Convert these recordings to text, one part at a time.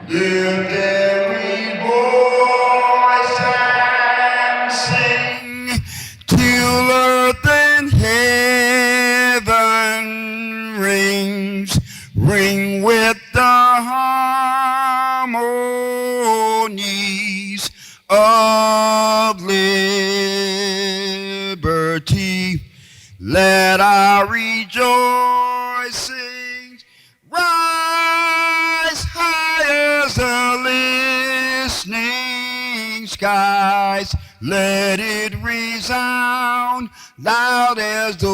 Lift every voice and sing till earth and heaven ring with the harmonies of liberty. Let our rejoicings rise high as the listening skies. Let it resound loud as the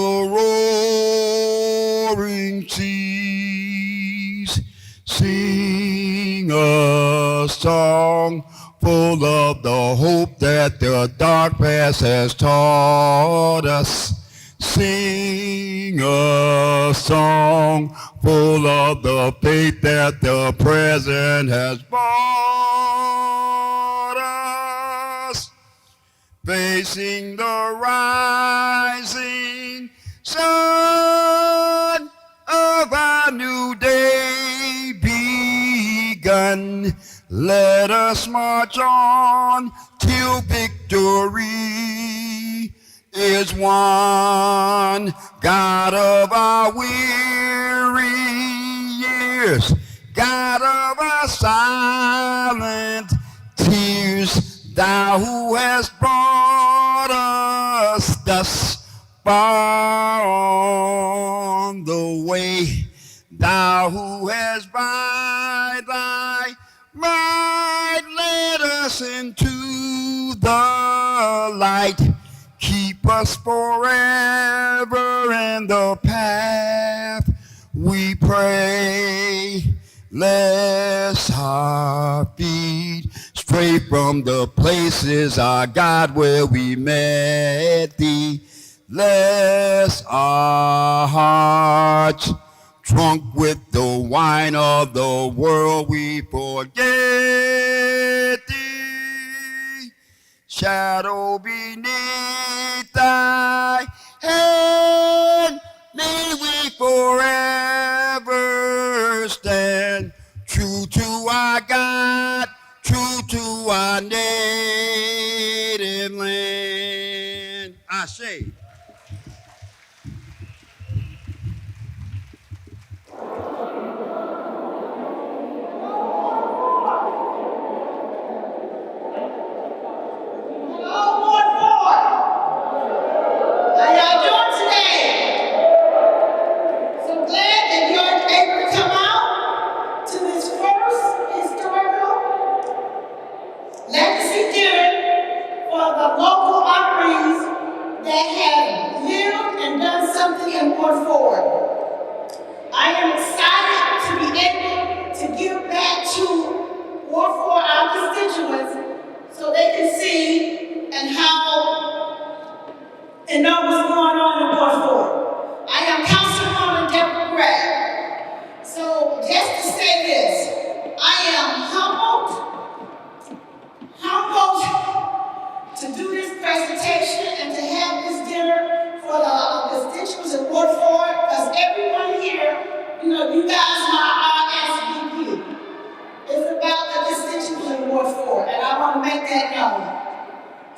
roaring seas. Sing a song full of the hope that the dark past has taught us. Sing a song full of the faith that the present has brought us. Facing the rising sun of our new day begun. Let us march on till victory is won. God of our weary years, God of our silent tears, thou who hast brought us thus far on the way, thou who hast by thy might led us into the light. Keep us forever in the path, we pray, lest our feet stray from the places, our God, where we met thee. Lest our hearts, drunk with the wine of the world, we forget thee. Shadow beneath thy hand, may we forever stand, true to our God, true to our native land. I say. And know what's going on in Ward 4. I am Councilwoman Deborah. So just to say this, I am humbled to do this presentation and to have this dinner for the constituents of Ward 4, because everyone here, you know, you guys are RSVP. It's about the constituents of Ward 4, and I want to make that known.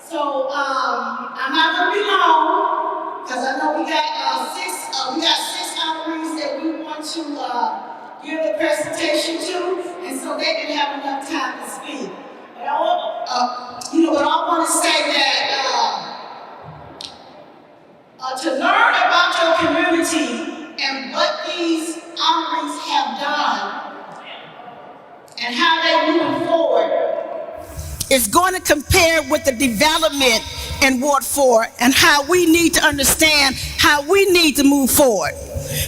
So I'm not going to be long, because I know we got six honorees that we want to give the presentation to, and so they can have enough time to speak. But I want, but I want to say that to learn about your community and what these honorees have done and how they're moving forward, is going to compare with the development in Ward 4 and how we need to understand how we need to move forward.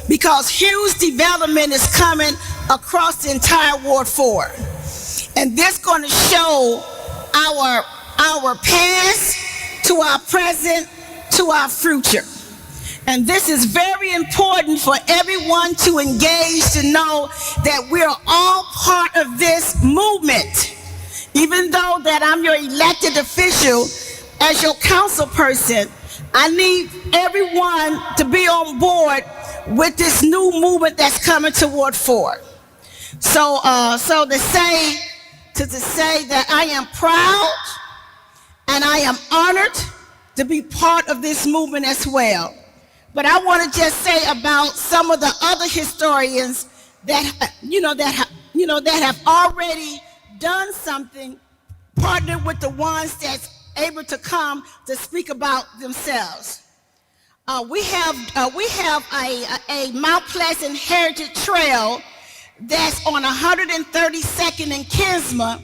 Because huge development is coming across the entire Ward 4. And this is going to show our past to our present to our future. And this is very important for everyone to engage, to know that we are all part of this movement. Even though that I'm your elected official, as your council person, I need everyone to be on board with this new movement that's coming to Ward 4. So to say that I am proud and I am honored to be part of this movement as well. But I want to just say about some of the other historians that have already done something, partnered with the ones that's able to come to speak about themselves. We have a Mount Pleasant Heritage Trail that's on 132nd and Kinsma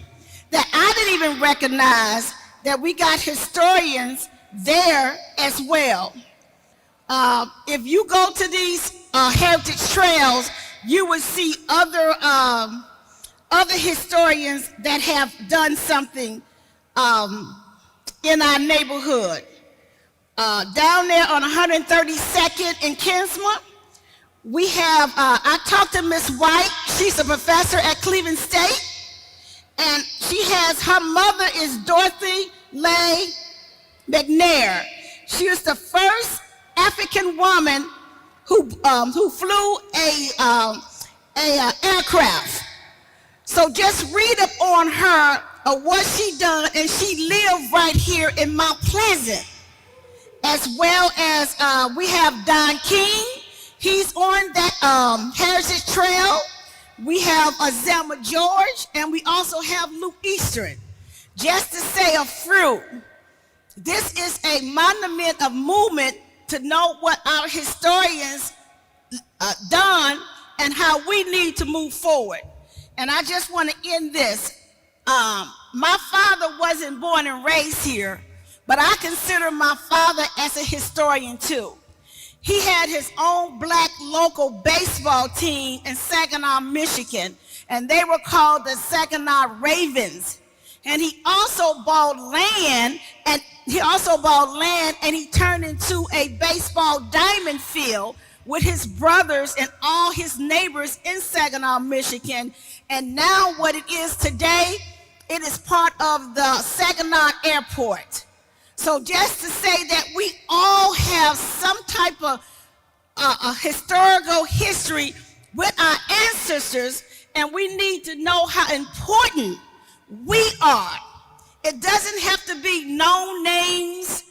that I didn't even recognize that we got historians there as well. If you go to these heritage trails, you will see other historians that have done something in our neighborhood. Down there on 132nd and Kinsma, we have, I talked to Miss White. She's a professor at Cleveland State, and her mother is Dorothy Leigh McNair. She was the first African woman who flew a aircraft. So just read up on her, what she done, and she lived right here in Mount Pleasant. As well as we have Don King. He's on that Heritage Trail. We have Zelma George, and we also have Luke Eastern. Just to say a few, this is a monument of movement to know what our historians done and how we need to move forward. And I just want to end this. My father wasn't born and raised here, but I consider my father as a historian too. He had his own black local baseball team in Saginaw, Michigan, and they were called the Saginaw Ravens. And he also bought land, and he turned into a baseball diamond field with his brothers and all his neighbors in Saginaw, Michigan. And now what it is today, it is part of the Saginaw Airport. So just to say that we all have some type of historical history with our ancestors, and we need to know how important we are. It doesn't have to be known names,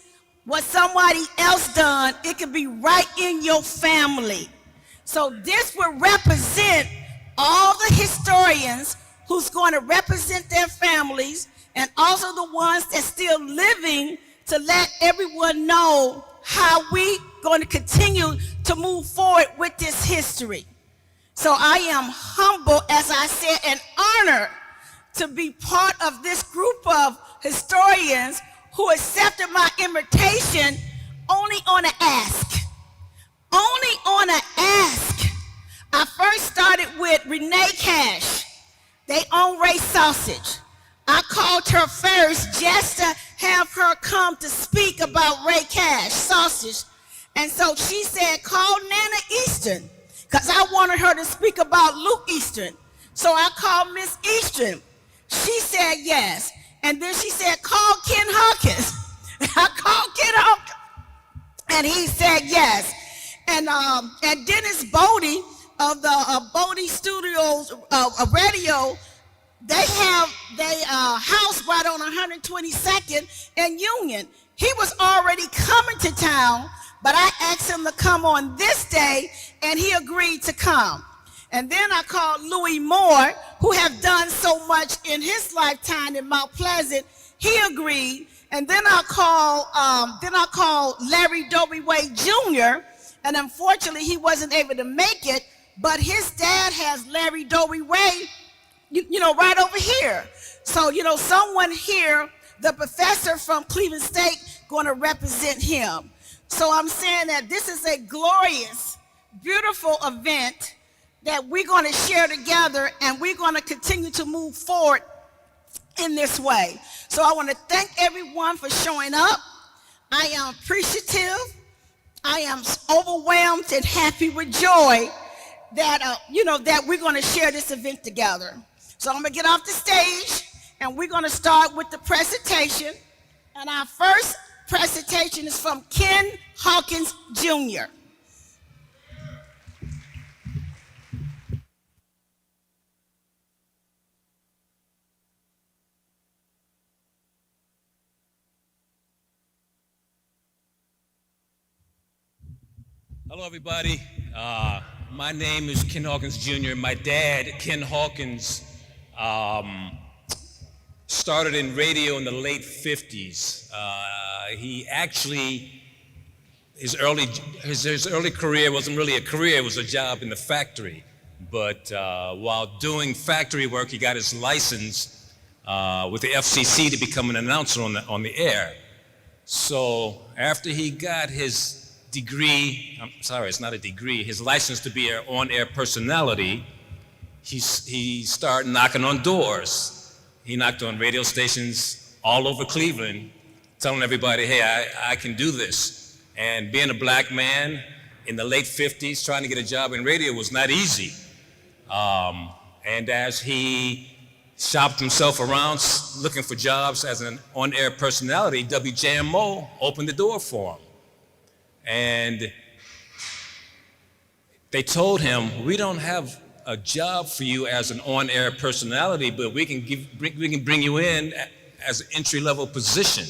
what somebody else done. It could be right in your family. So this will represent all the historians who's going to represent their families, and also the ones that's still living, to let everyone know how we going to continue to move forward with this history. So I am humble, as I said, and honored to be part of this group of historians who accepted my invitation only on an ask. Only on an ask. I first started with Renee Cash. They own Ray Sausage. I called her first just to have her come to speak about Ray Cash Sausage. And so she said, call Nana Eastern, because I wanted her to speak about Luke Eastern. So I called Miss Eastern. She said yes. And then she said, call Ken Hawkins. I called Ken Hawkins, and he said yes. And Dennis Bodie of the Bodie Studios radio, they have their house right on 122nd and Union. He was already coming to town, but I asked him to come on this day, and he agreed to come. And then I called Louis Moore, who have done so much in his lifetime in Mount Pleasant. He agreed. And then I called Larry Doby Way Jr., and unfortunately he wasn't able to make it, but his dad has Larry Doby Way, right over here. So, someone here, the professor from Cleveland State, going to represent him. So I'm saying that this is a glorious, beautiful event that we're going to share together, and we're going to continue to move forward in this way. So I want to thank everyone for showing up. I am appreciative. I am overwhelmed and happy with joy that, that we're going to share this event together. So I'm going to get off the stage, and we're going to start with the presentation. And our first presentation is from Ken Hawkins Jr. . Hello, everybody. My name is Ken Hawkins Jr. My dad, Ken Hawkins, started in radio in the late 50s. He actually, his early career wasn't really a career, it was a job in the factory. But while doing factory work, he got his license with the FCC to become an announcer on the air. So after he got his degree, I'm sorry, it's not a degree, his license to be an on-air personality, he started knocking on doors. He knocked on radio stations all over Cleveland, telling everybody, hey, I can do this. And being a black man in the late 50s, trying to get a job in radio was not easy. And as he shopped himself around looking for jobs as an on-air personality, WJMO opened the door for him. And they told him, we don't have a job for you as an on-air personality, but we can bring you in as an entry-level position.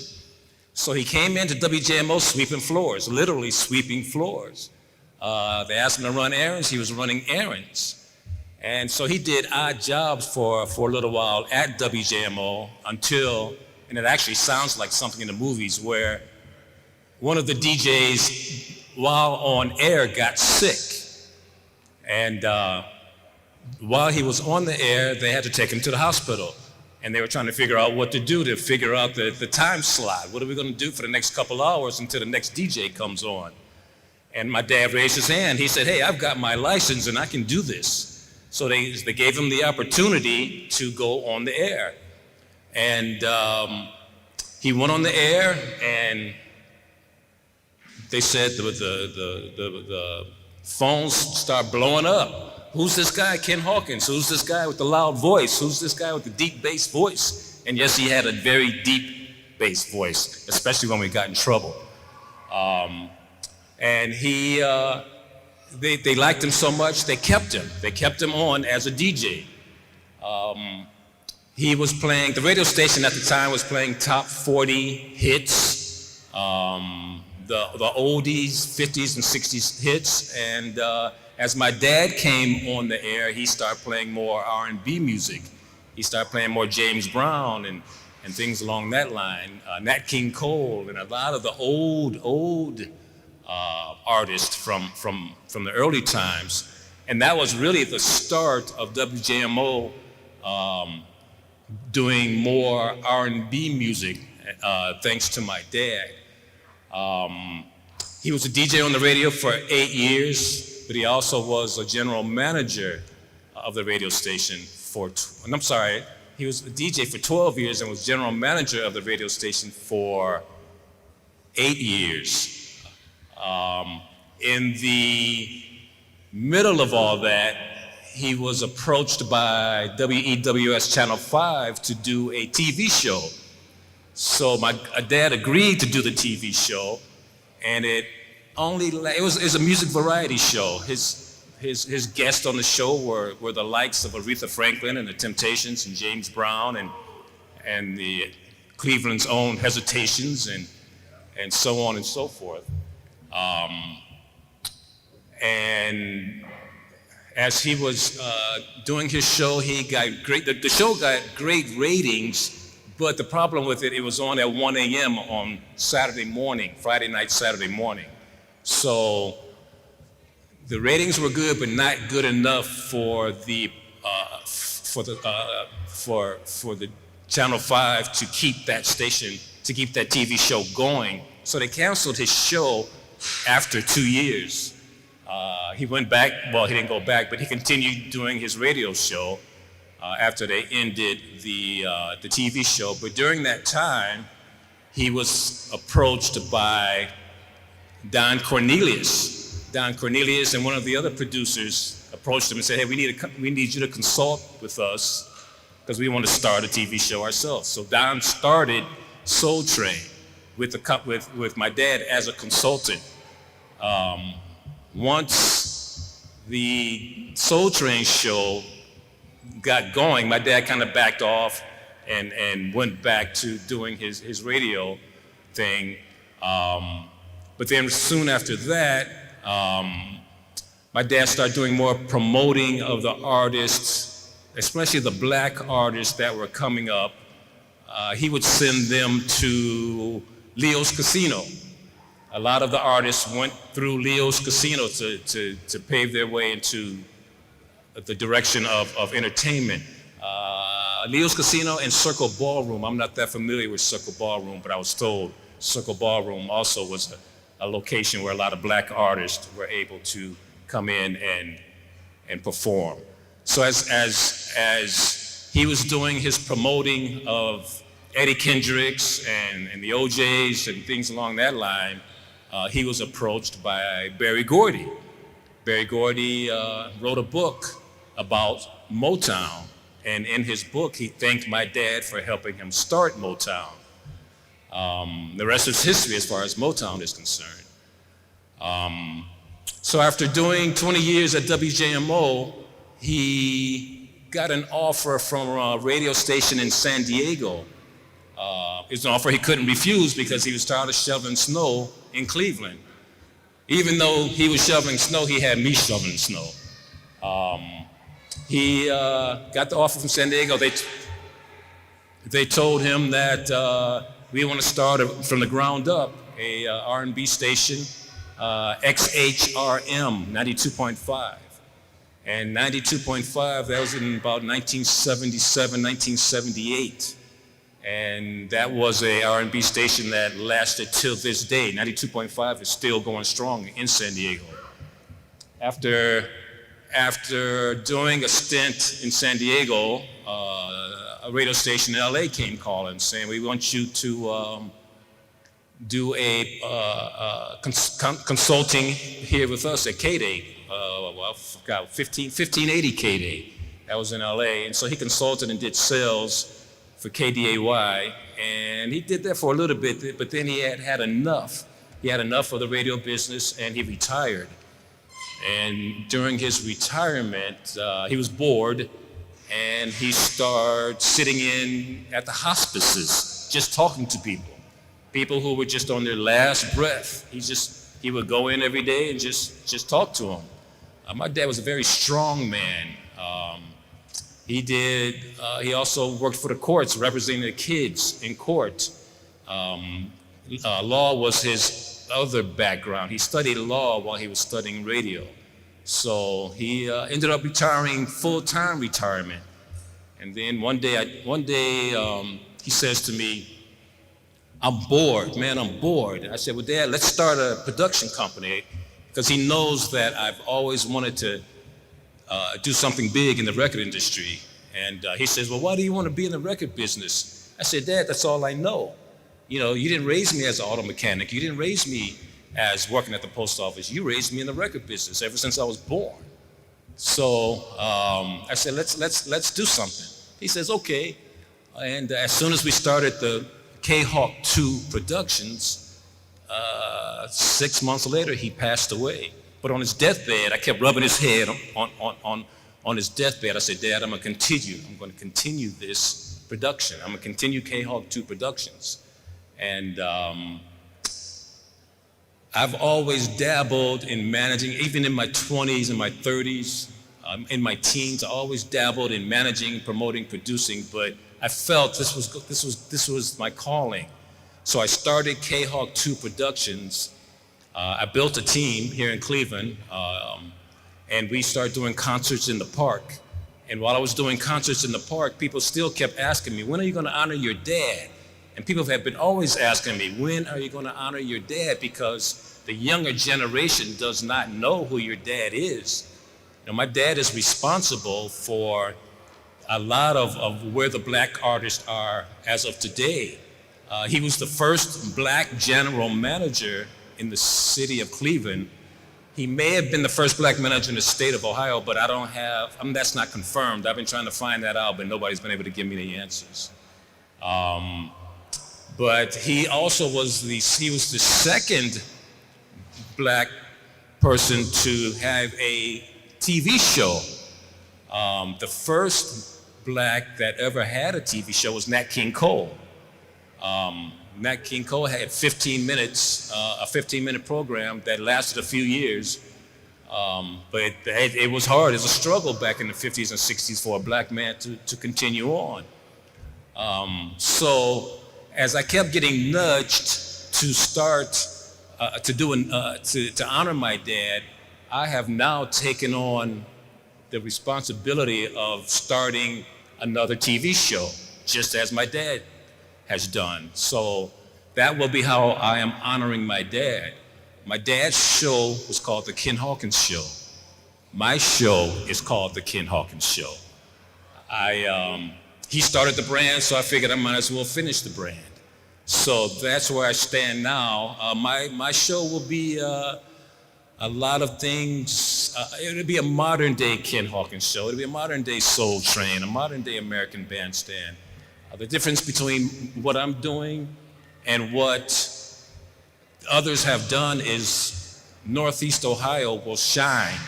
So he came into WJMO sweeping floors, literally sweeping floors. They asked him to run errands, he was running errands. And so he did odd jobs for a little while at WJMO until, and it actually sounds like something in the movies, where one of the DJs, while on air, got sick. And while he was on the air, they had to take him to the hospital. And they were trying to figure out what to do to figure out the time slot. What are we going to do for the next couple hours until the next DJ comes on? And my dad raised his hand. He said, hey, I've got my license and I can do this. So they gave him the opportunity to go on the air. And he went on the air, and they said the phones start blowing up. Who's this guy, Ken Hawkins? Who's this guy with the loud voice? Who's this guy with the deep bass voice? And yes, he had a very deep bass voice, especially when we got in trouble. And they liked him so much, they kept him. They kept him on as a DJ. He was playing, the radio station at the time was playing top 40 hits, the oldies, 50s and 60s hits, and as my dad came on the air, he started playing more R&B music. He started playing more James Brown and things along that line, Nat King Cole, and a lot of the old artists from the early times. And that was really the start of WJMO doing more R&B music, thanks to my dad. He was a DJ on the radio for 8 years, but he also was a general manager of the radio station he was a DJ for 12 years and was general manager of the radio station for 8 years. In the middle of all that, he was approached by WEWS Channel 5 to do a TV show. So my dad agreed to do the TV show, and it was a music variety show. His guests on the show were the likes of Aretha Franklin and the Temptations and James Brown and the Cleveland's own Hesitations and so on and so forth. And as he was doing his show, the show got great ratings. But the problem with it was on at 1 a.m. on Saturday morning, Friday night, Saturday morning. So the ratings were good, but not good enough for the Channel 5 to keep that station, to keep that TV show going. So they canceled his show after 2 years. He went back, well, he didn't go back, but he continued doing his radio show after they ended the TV show. But during that time, he was approached by Don Cornelius. Don Cornelius and one of the other producers approached him and said, hey, we need you to consult with us because we want to start a TV show ourselves. So Don started Soul Train with my dad as a consultant. Once the Soul Train show got going, my dad kind of backed off and went back to doing his radio thing. But then soon after that, My dad started doing more promoting of the artists, especially the black artists that were coming up. He would send them to Leo's Casino. A lot of the artists went through Leo's Casino to pave their way into the direction of entertainment. Leo's Casino and Circle Ballroom. I'm not that familiar with Circle Ballroom, but I was told Circle Ballroom also was a location where a lot of black artists were able to come in and perform. So as he was doing his promoting of Eddie Kendricks and the OJs and things along that line, he was approached by Berry Gordy. Berry Gordy wrote a book about Motown, and in his book, he thanked my dad for helping him start Motown. The rest is history as far as Motown is concerned. So after doing 20 years at WJMO, he got an offer from a radio station in San Diego. It was an offer he couldn't refuse because he was tired of shoveling snow in Cleveland. Even though he was shoveling snow, he had me shoveling snow. He got the offer from San Diego. They told him that we want to start from the ground up a R&B station, XHRM 92.5. And 92.5, that was in about 1977, 1978. And that was a R&B station that lasted till this day. 92.5 is still going strong in San Diego. After doing a stint in San Diego, a radio station in LA came calling saying, we want you to do a consulting here with us at K-Day. I forgot, 1580 K-Day. That was in LA. And so he consulted and did sales for KDAY, and he did that for a little bit, but then he had enough. He had enough of the radio business, and he retired. And during his retirement, he was bored, and he started sitting in at the hospices, just talking to people who were just on their last breath. He would go in every day and just talk to them. My dad was a very strong man. He also worked for the courts, representing the kids in court. Law was his other background. He studied law while he was studying radio. So he ended up retiring, full-time retirement. And then one day he says to me, I'm bored, man, I'm bored. And I said, well, Dad, let's start a production company, because he knows that I've always wanted to do something big in the record industry. And he says, well, why do you want to be in the record business? I said, Dad, that's all I know. You know, you didn't raise me as an auto mechanic. You didn't raise me as working at the post office. You raised me in the record business ever since I was born. So I said, let's do something. He says, okay. And as soon as we started the K-Hawk 2 Productions, 6 months later, he passed away. But on his deathbed, I kept rubbing his head on his deathbed. I said, Dad, I'm going to continue this production. I'm going to continue K-Hawk 2 Productions. And I've always dabbled in managing, even in my 20s and my 30s, in my teens, I always dabbled in managing, promoting, producing, but I felt this was my calling. So I started K-Hawk 2 Productions. I built a team here in Cleveland, and we started doing concerts in the park. And while I was doing concerts in the park, people still kept asking me, when are you going to honor your dad? And people have been always asking me, when are you going to honor your dad? Because the younger generation does not know who your dad is. You know, my dad is responsible for a lot of where the black artists are as of today. He was the first black general manager in the city of Cleveland. He may have been the first black manager in the state of Ohio, but that's not confirmed. I've been trying to find that out, but nobody's been able to give me the answers. But he also was the second black person to have a TV show. The first black that ever had a TV show was Nat King Cole. Nat King Cole had 15 minutes, a 15-minute program that lasted a few years. But it was hard. It was a struggle back in the 50s and 60s for a black man to continue on. So as I kept getting nudged to start to honor my dad, I have now taken on the responsibility of starting another TV show, just as my dad has done. So that will be how I am honoring my dad. My dad's show was called The Ken Hawkins Show. My show is called The Ken Hawkins Show. He started the brand, so I figured I might as well finish the brand. So that's where I stand now. My show will be a lot of things. It'll be a modern day Ken Hawkins show. It'll be a modern day Soul Train, a modern day American Bandstand. The difference between what I'm doing and what others have done is Northeast Ohio will shine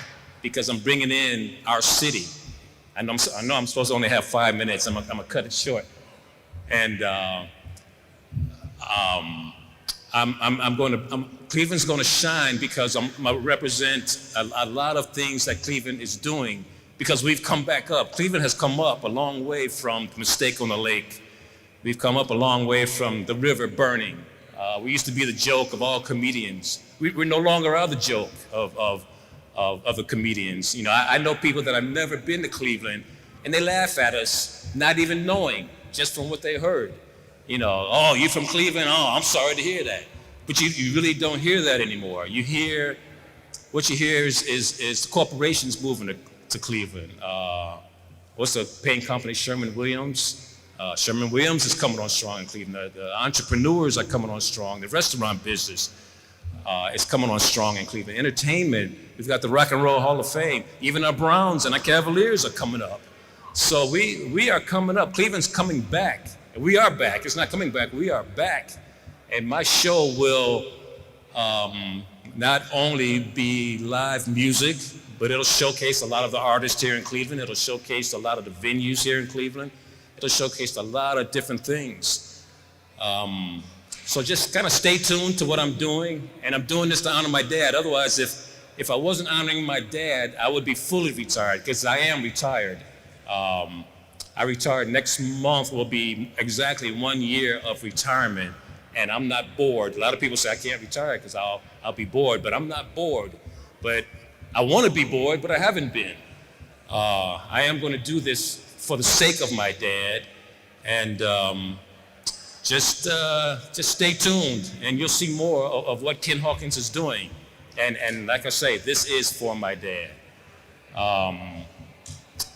because I'm bringing in our city. I know I'm supposed to only have 5 minutes. I'm gonna cut it short. And Cleveland's going to shine because I represent a lot of things that Cleveland is doing because we've come back up. Cleveland has come up a long way from the mistake on the lake. We've come up a long way from the river burning. We used to be the joke of all comedians. We no longer are the joke of the comedians. You know, I know people that have never been to Cleveland and they laugh at us, not even knowing, just from what they heard. You know, oh, you from Cleveland? Oh, I'm sorry to hear that. But you really don't hear that anymore. What you hear is corporations moving to Cleveland. What's the paint company, Sherman Williams? Sherman Williams is coming on strong in Cleveland. The entrepreneurs are coming on strong. The restaurant business is coming on strong in Cleveland. Entertainment, we've got the Rock and Roll Hall of Fame. Even our Browns and our Cavaliers are coming up. So we are coming up. Cleveland's coming back. We are back. It's not coming back. We are back. And my show will not only be live music, but it'll showcase a lot of the artists here in Cleveland. It'll showcase a lot of the venues here in Cleveland. It'll showcase a lot of different things. So just kind of stay tuned to what I'm doing. And I'm doing this to honor my dad. Otherwise, if I wasn't honoring my dad, I would be fully retired, because I am retired. I retired next month will be exactly 1 year of retirement, and I'm not bored. A lot of people say I can't retire because I'll be bored, but I'm not bored. But I want to be bored, but I haven't been. I am going to do this for the sake of my dad, and just stay tuned, and you'll see more of what Ken Hawkins is doing. And like I say, this is for my dad.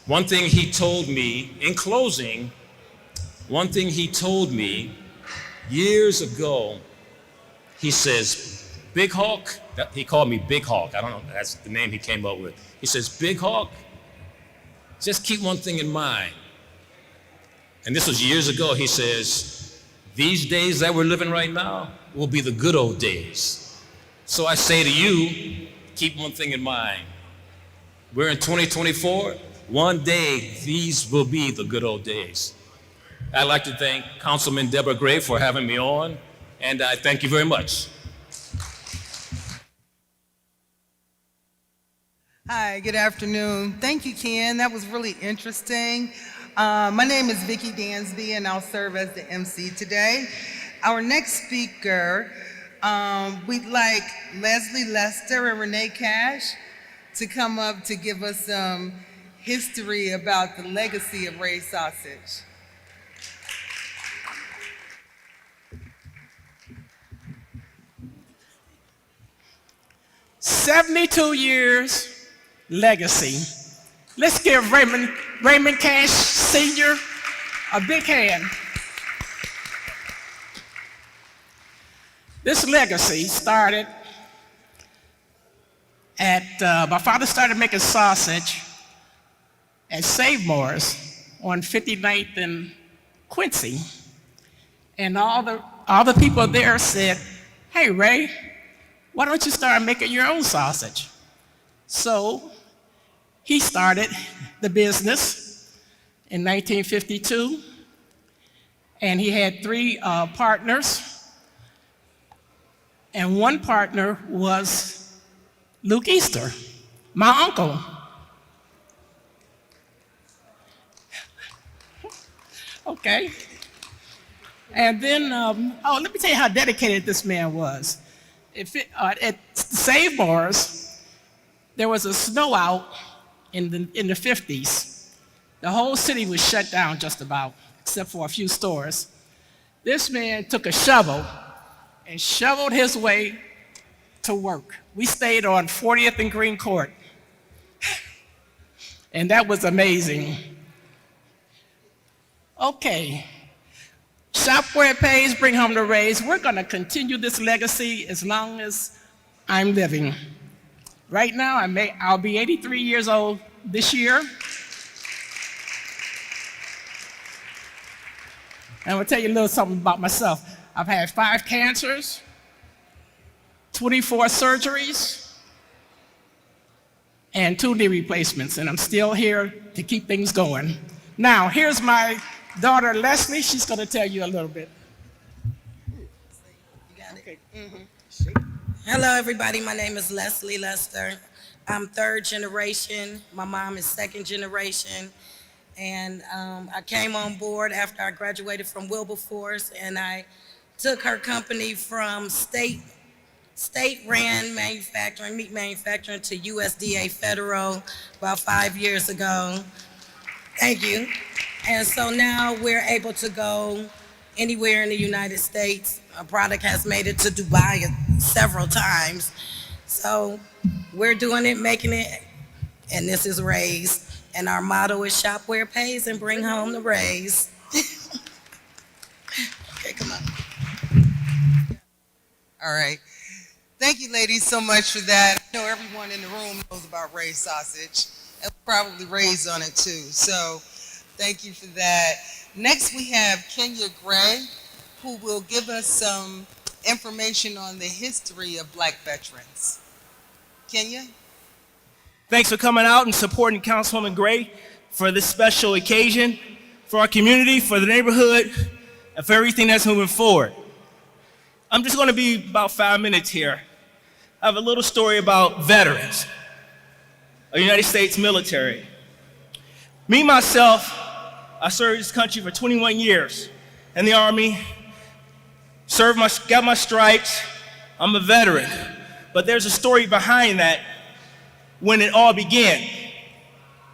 One thing he told me, in closing, years ago, he says, Big Hawk, he called me Big Hawk. I don't know, that's the name he came up with. He says, Big Hawk, just keep one thing in mind. And this was years ago. He says, these days that we're living right now will be the good old days. So I say to you, keep one thing in mind. We're in 2024. One day, these will be the good old days. I'd like to thank Councilman Deborah Gray for having me on, and I thank you very much. Hi, good afternoon. Thank you, Ken. That was really interesting. My name is Vicki Dansby, and I'll serve as the MC today. Our next speaker, we'd like Leslie Lester and Renee Cash to come up to give us some history about the legacy of Ray's Sausage. "72 years legacy." Let's give Raymond Cash Sr. a big hand. This legacy started at, my father started making sausage at Save-More's on 59th and Quincy. And all the people there said, "Hey, Ray, why don't you start making your own sausage?" So he started the business in 1952, and he had three partners. and one partner was Luke Easter, my uncle. Okay. And then, let me tell you how dedicated this man was. At Save Mars, there was a snow out in the 50s. The whole city was shut down just about, except for a few stores. This man took a shovel and shoveled his way to work. We stayed on 40th and Green Court. And that was amazing. Okay. Shop where it pays, bring home the raise. We're going to continue this legacy as long as I'm living. Right now, I'll be 83 years old this year. And I'll tell you a little something about myself. I've had 5 cancers, 24 surgeries, and 2 knee replacements, and I'm still here to keep things going. Now, here's my daughter, Leslie. She's going to tell you a little bit. You got it? Mm-hmm. Hello, everybody. My name is Leslie Lester. I'm 3rd generation. My mom is 2nd generation. And I came on board after I graduated from Wilberforce, and I took her company from state-ran manufacturing, meat manufacturing, to USDA federal about 5 years ago. Thank you. And so now we're able to go anywhere in the United States. Our product has made it to Dubai several times. So we're doing it, making it, and this is raised. And our motto is shop where it pays and bring home the raise. Okay, come on. All right. Thank you, ladies, so much for that. I know everyone in the room knows about raised sausage, and probably raised on it too. So thank you for that. Next, we have Kenya Gray, who will give us some information on the history of Black veterans. Kenya? Thanks for coming out and supporting Councilwoman Gray for this special occasion, for our community, for the neighborhood, and for everything that's moving forward. I'm just going to be about 5 minutes here. I have a little story about veterans of the United States military. Me, myself, I served this country for 21 years in the Army, got my stripes. I'm a veteran. But there's a story behind that when it all began.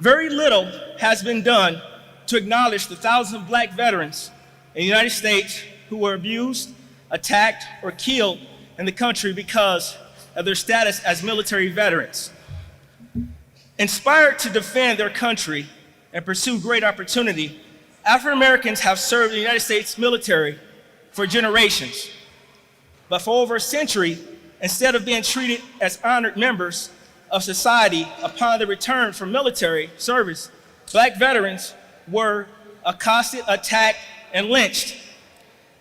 Very little has been done to acknowledge the thousands of Black veterans in the United States who were abused, attacked, or killed in the country because of their status as military veterans. Inspired to defend their country and pursue great opportunity, African Americans have served in the United States military for generations. But for over a century, instead of being treated as honored members of society upon their return from military service, Black veterans were accosted, attacked, and lynched.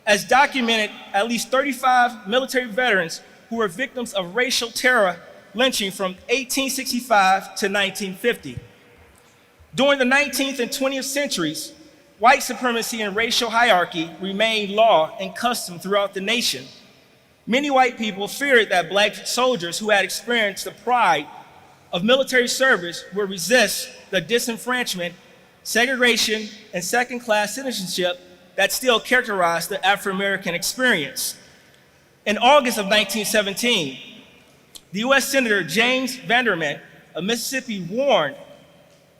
As documented, at least 35 military veterans who were victims of racial terror lynching from 1865 to 1950. During the 19th and 20th centuries, white supremacy and racial hierarchy remained law and custom throughout the nation. Many white people feared that Black soldiers who had experienced the pride of military service would resist the disenfranchisement, segregation, and second-class citizenship that still characterized the Afro-American experience. In August of 1917, the U.S. Senator James Vanderman of Mississippi warned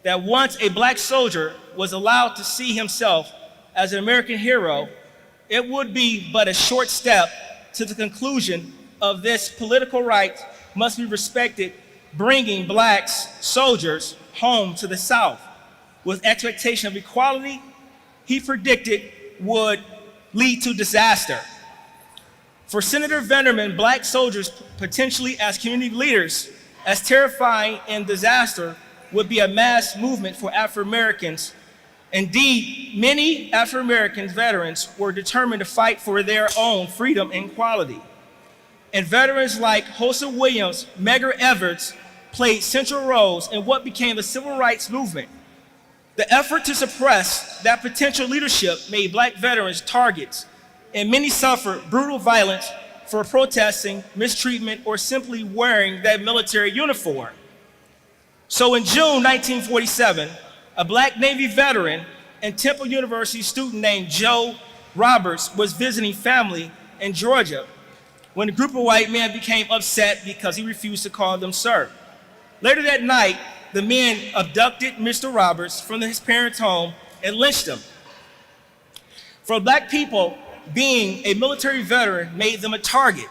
that once a Black soldier was allowed to see himself as an American hero, it would be but a short step to the conclusion of this political right must be respected, bringing Black soldiers home to the South with expectation of equality he predicted would lead to disaster. For Senator Vanderman, Black soldiers potentially as community leaders, as terrifying and disaster would be a mass movement for Afro-Americans. Indeed, many Afro-American veterans were determined to fight for their own freedom and equality. And veterans like Hosa Williams, Medgar Evers played central roles in what became the civil rights movement. The effort to suppress that potential leadership made Black veterans targets, and many suffered brutal violence for protesting, mistreatment, or simply wearing that military uniform. So in June 1947, a Black Navy veteran and Temple University student named Joe Roberts was visiting family in Georgia when a group of white men became upset because he refused to call them sir. Later that night, the men abducted Mr. Roberts from his parents' home and lynched him. For Black people, being a military veteran made them a target,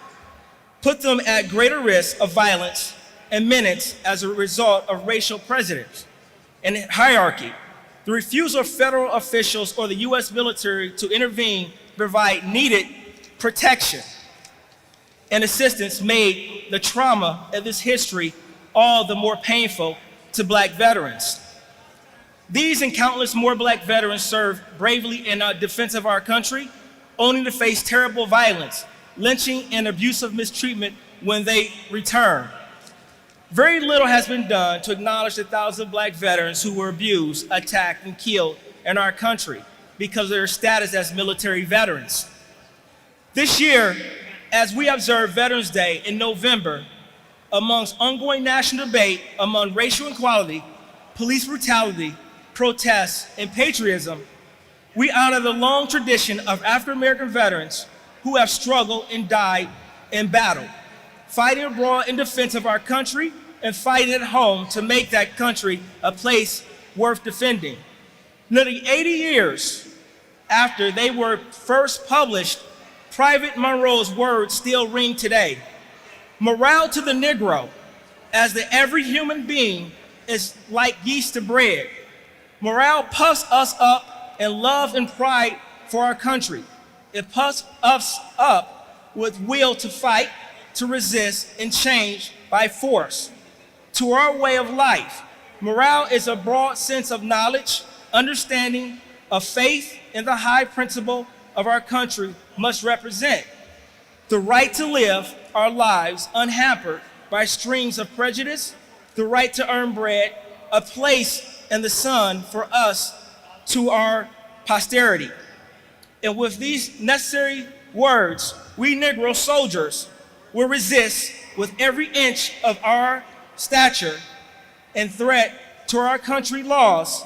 put them at greater risk of violence and menace as a result of racial prejudice and hierarchy. The refusal of federal officials or the U.S. military to intervene provide needed protection and assistance made the trauma of this history all the more painful to Black veterans. These and countless more Black veterans served bravely in defense of our country, only to face terrible violence, lynching, and abusive mistreatment when they return. Very little has been done to acknowledge the thousands of Black veterans who were abused, attacked, and killed in our country because of their status as military veterans. This year, as we observe Veterans Day in November, amongst ongoing national debate among racial inequality, police brutality, protests, and patriotism, we honor the long tradition of African American veterans who have struggled and died in battle, fighting abroad in defense of our country and fighting at home to make that country a place worth defending. Nearly 80 years after they were first published, Private Monroe's words still ring today. Morale to the Negro, as the every human being is like yeast to bread. Morale puffs us up in love and pride for our country. It puffs us up with will to fight, to resist, and change by force. To our way of life, morale is a broad sense of knowledge, understanding, of faith in the high principle of our country must represent the right to live our lives unhampered by strings of prejudice, the right to earn bread, a place in the sun for us to our posterity. And with these necessary words, we Negro soldiers will resist with every inch of our stature and threat to our country laws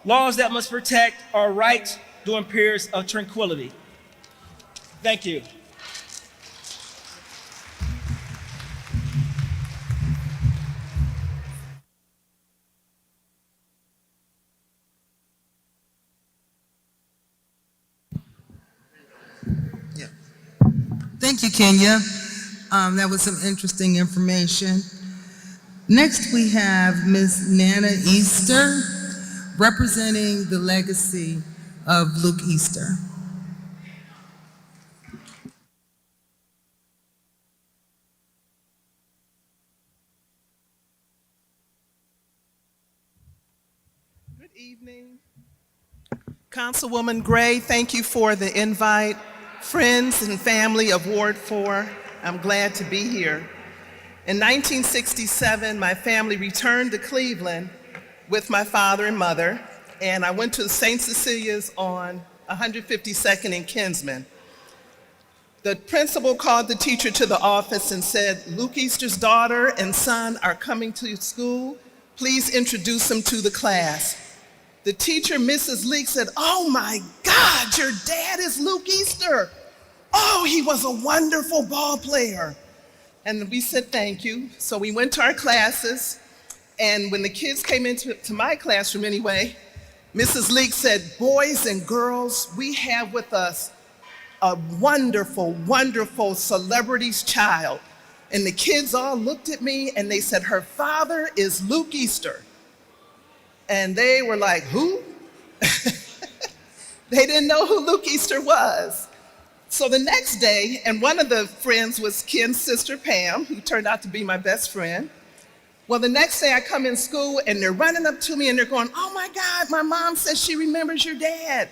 that must protect our rights during periods of tranquility. Thank you. Thank you, Kenya. That was some interesting information. Next, we have Ms. Nana Easter, representing the legacy of Luke Easter. Good evening. Councilwoman Gray, thank you for the invite. Friends and family of Ward 4, I'm glad to be here. In 1967, my family returned to Cleveland with my father and mother, and I went to St. Cecilia's on 152nd and Kinsman. The principal called the teacher to the office and said, Luke Easter's daughter and son are coming to school. Please introduce them to the class. The teacher, Mrs. Leek, said, oh my God, your dad is Luke Easter. Oh, he was a wonderful ball player. And we said, thank you. So we went to our classes, and when the kids came into my classroom anyway, Mrs. Leek said, boys and girls, we have with us a wonderful, wonderful celebrity's child. And the kids all looked at me and they said, her father is Luke Easter. And they were like, who? They didn't know who Luke Easter was. So the next day, and one of the friends was Ken's sister, Pam, who turned out to be my best friend. Well, the next day I come in school and they're running up to me and they're going, oh my God, my mom says she remembers your dad.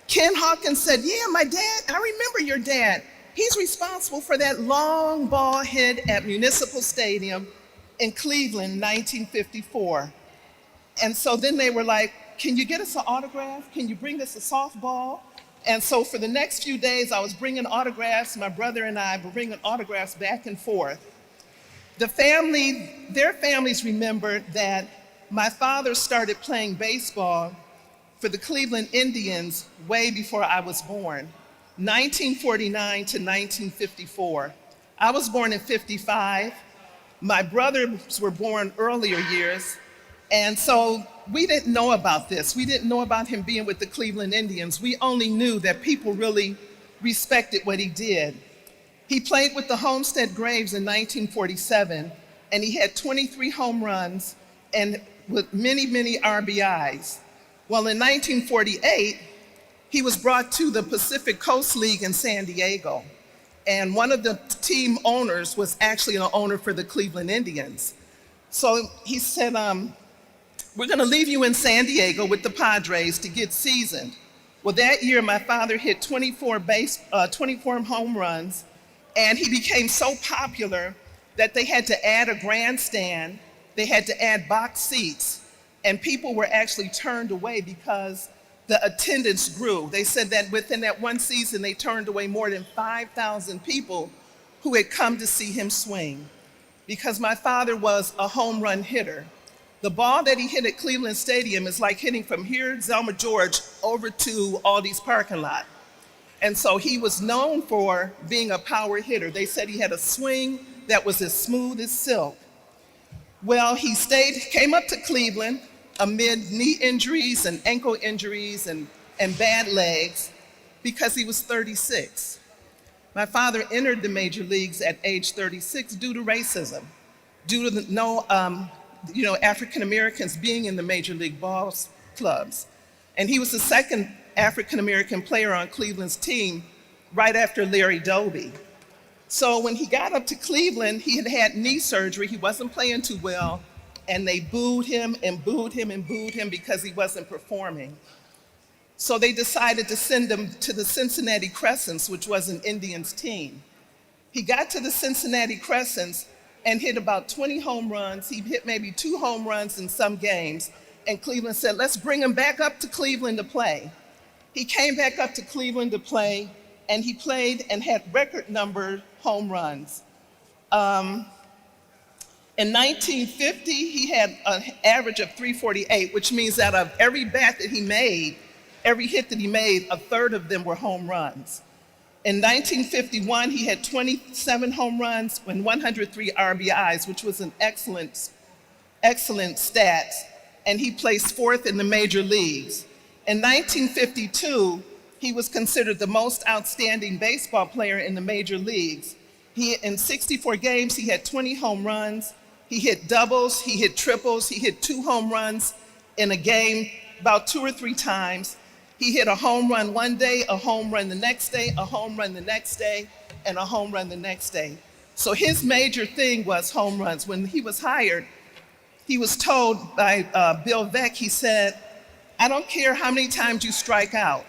Ken Hawkins said, yeah, my dad, I remember your dad. He's responsible for that long ball hit at Municipal Stadium in Cleveland in 1954. And so then they were like, can you get us an autograph? Can you bring us a softball? And so for the next few days, I was bringing autographs. My brother and I were bringing autographs back and forth. Their families remembered that my father started playing baseball for the Cleveland Indians way before I was born, 1949 to 1954. I was born in 55. My brothers were born earlier years. And so we didn't know about this. We didn't know about him being with the Cleveland Indians. We only knew that people really respected what he did. He played with the Homestead Braves in 1947, and he had 23 home runs and with many, many RBIs. Well, in 1948, he was brought to the Pacific Coast League in San Diego. And one of the team owners was actually an owner for the Cleveland Indians. So he said, we're gonna leave you in San Diego with the Padres to get seasoned. Well, that year, my father hit 24 home runs, and he became so popular that they had to add a grandstand, they had to add box seats, and people were actually turned away because the attendance grew. They said that within that one season, they turned away more than 5,000 people who had come to see him swing, because my father was a home run hitter. The ball that he hit at Cleveland Stadium is like hitting from here, Zelma George, over to Aldi's parking lot. And so he was known for being a power hitter. They said he had a swing that was as smooth as silk. Well, he came up to Cleveland amid knee injuries and ankle injuries and bad legs because he was 36. My father entered the major leagues at age 36 due to racism, due to no African Americans being in the major league ball clubs. And he was the second African American player on Cleveland's team right after Larry Doby. So when he got up to Cleveland, he had had knee surgery. He wasn't playing too well, and they booed him and booed him and booed him because he wasn't performing. So they decided to send him to the Cincinnati Crescents, which was an Indians team. He got to the Cincinnati Crescents and hit about 20 home runs. He hit maybe 2 home runs in some games, and Cleveland said, let's bring him back up to Cleveland to play. He came back up to Cleveland to play, and he played and had record number home runs. In 1950, he had an average of 348, which means that of every bat that he made, every hit that he made, a third of them were home runs. In 1951, he had 27 home runs and 103 RBIs, which was an excellent stat, and he placed 4th in the major leagues. In 1952, he was considered the most outstanding baseball player in the major leagues. In 64 games, he had 20 home runs. He hit doubles, he hit triples, he hit 2 home runs in a game about 2 or 3 times. He hit a home run one day, a home run the next day, a home run the next day, and a home run the next day. So his major thing was home runs. When he was hired, he was told by Bill Veeck, he said, I don't care how many times you strike out.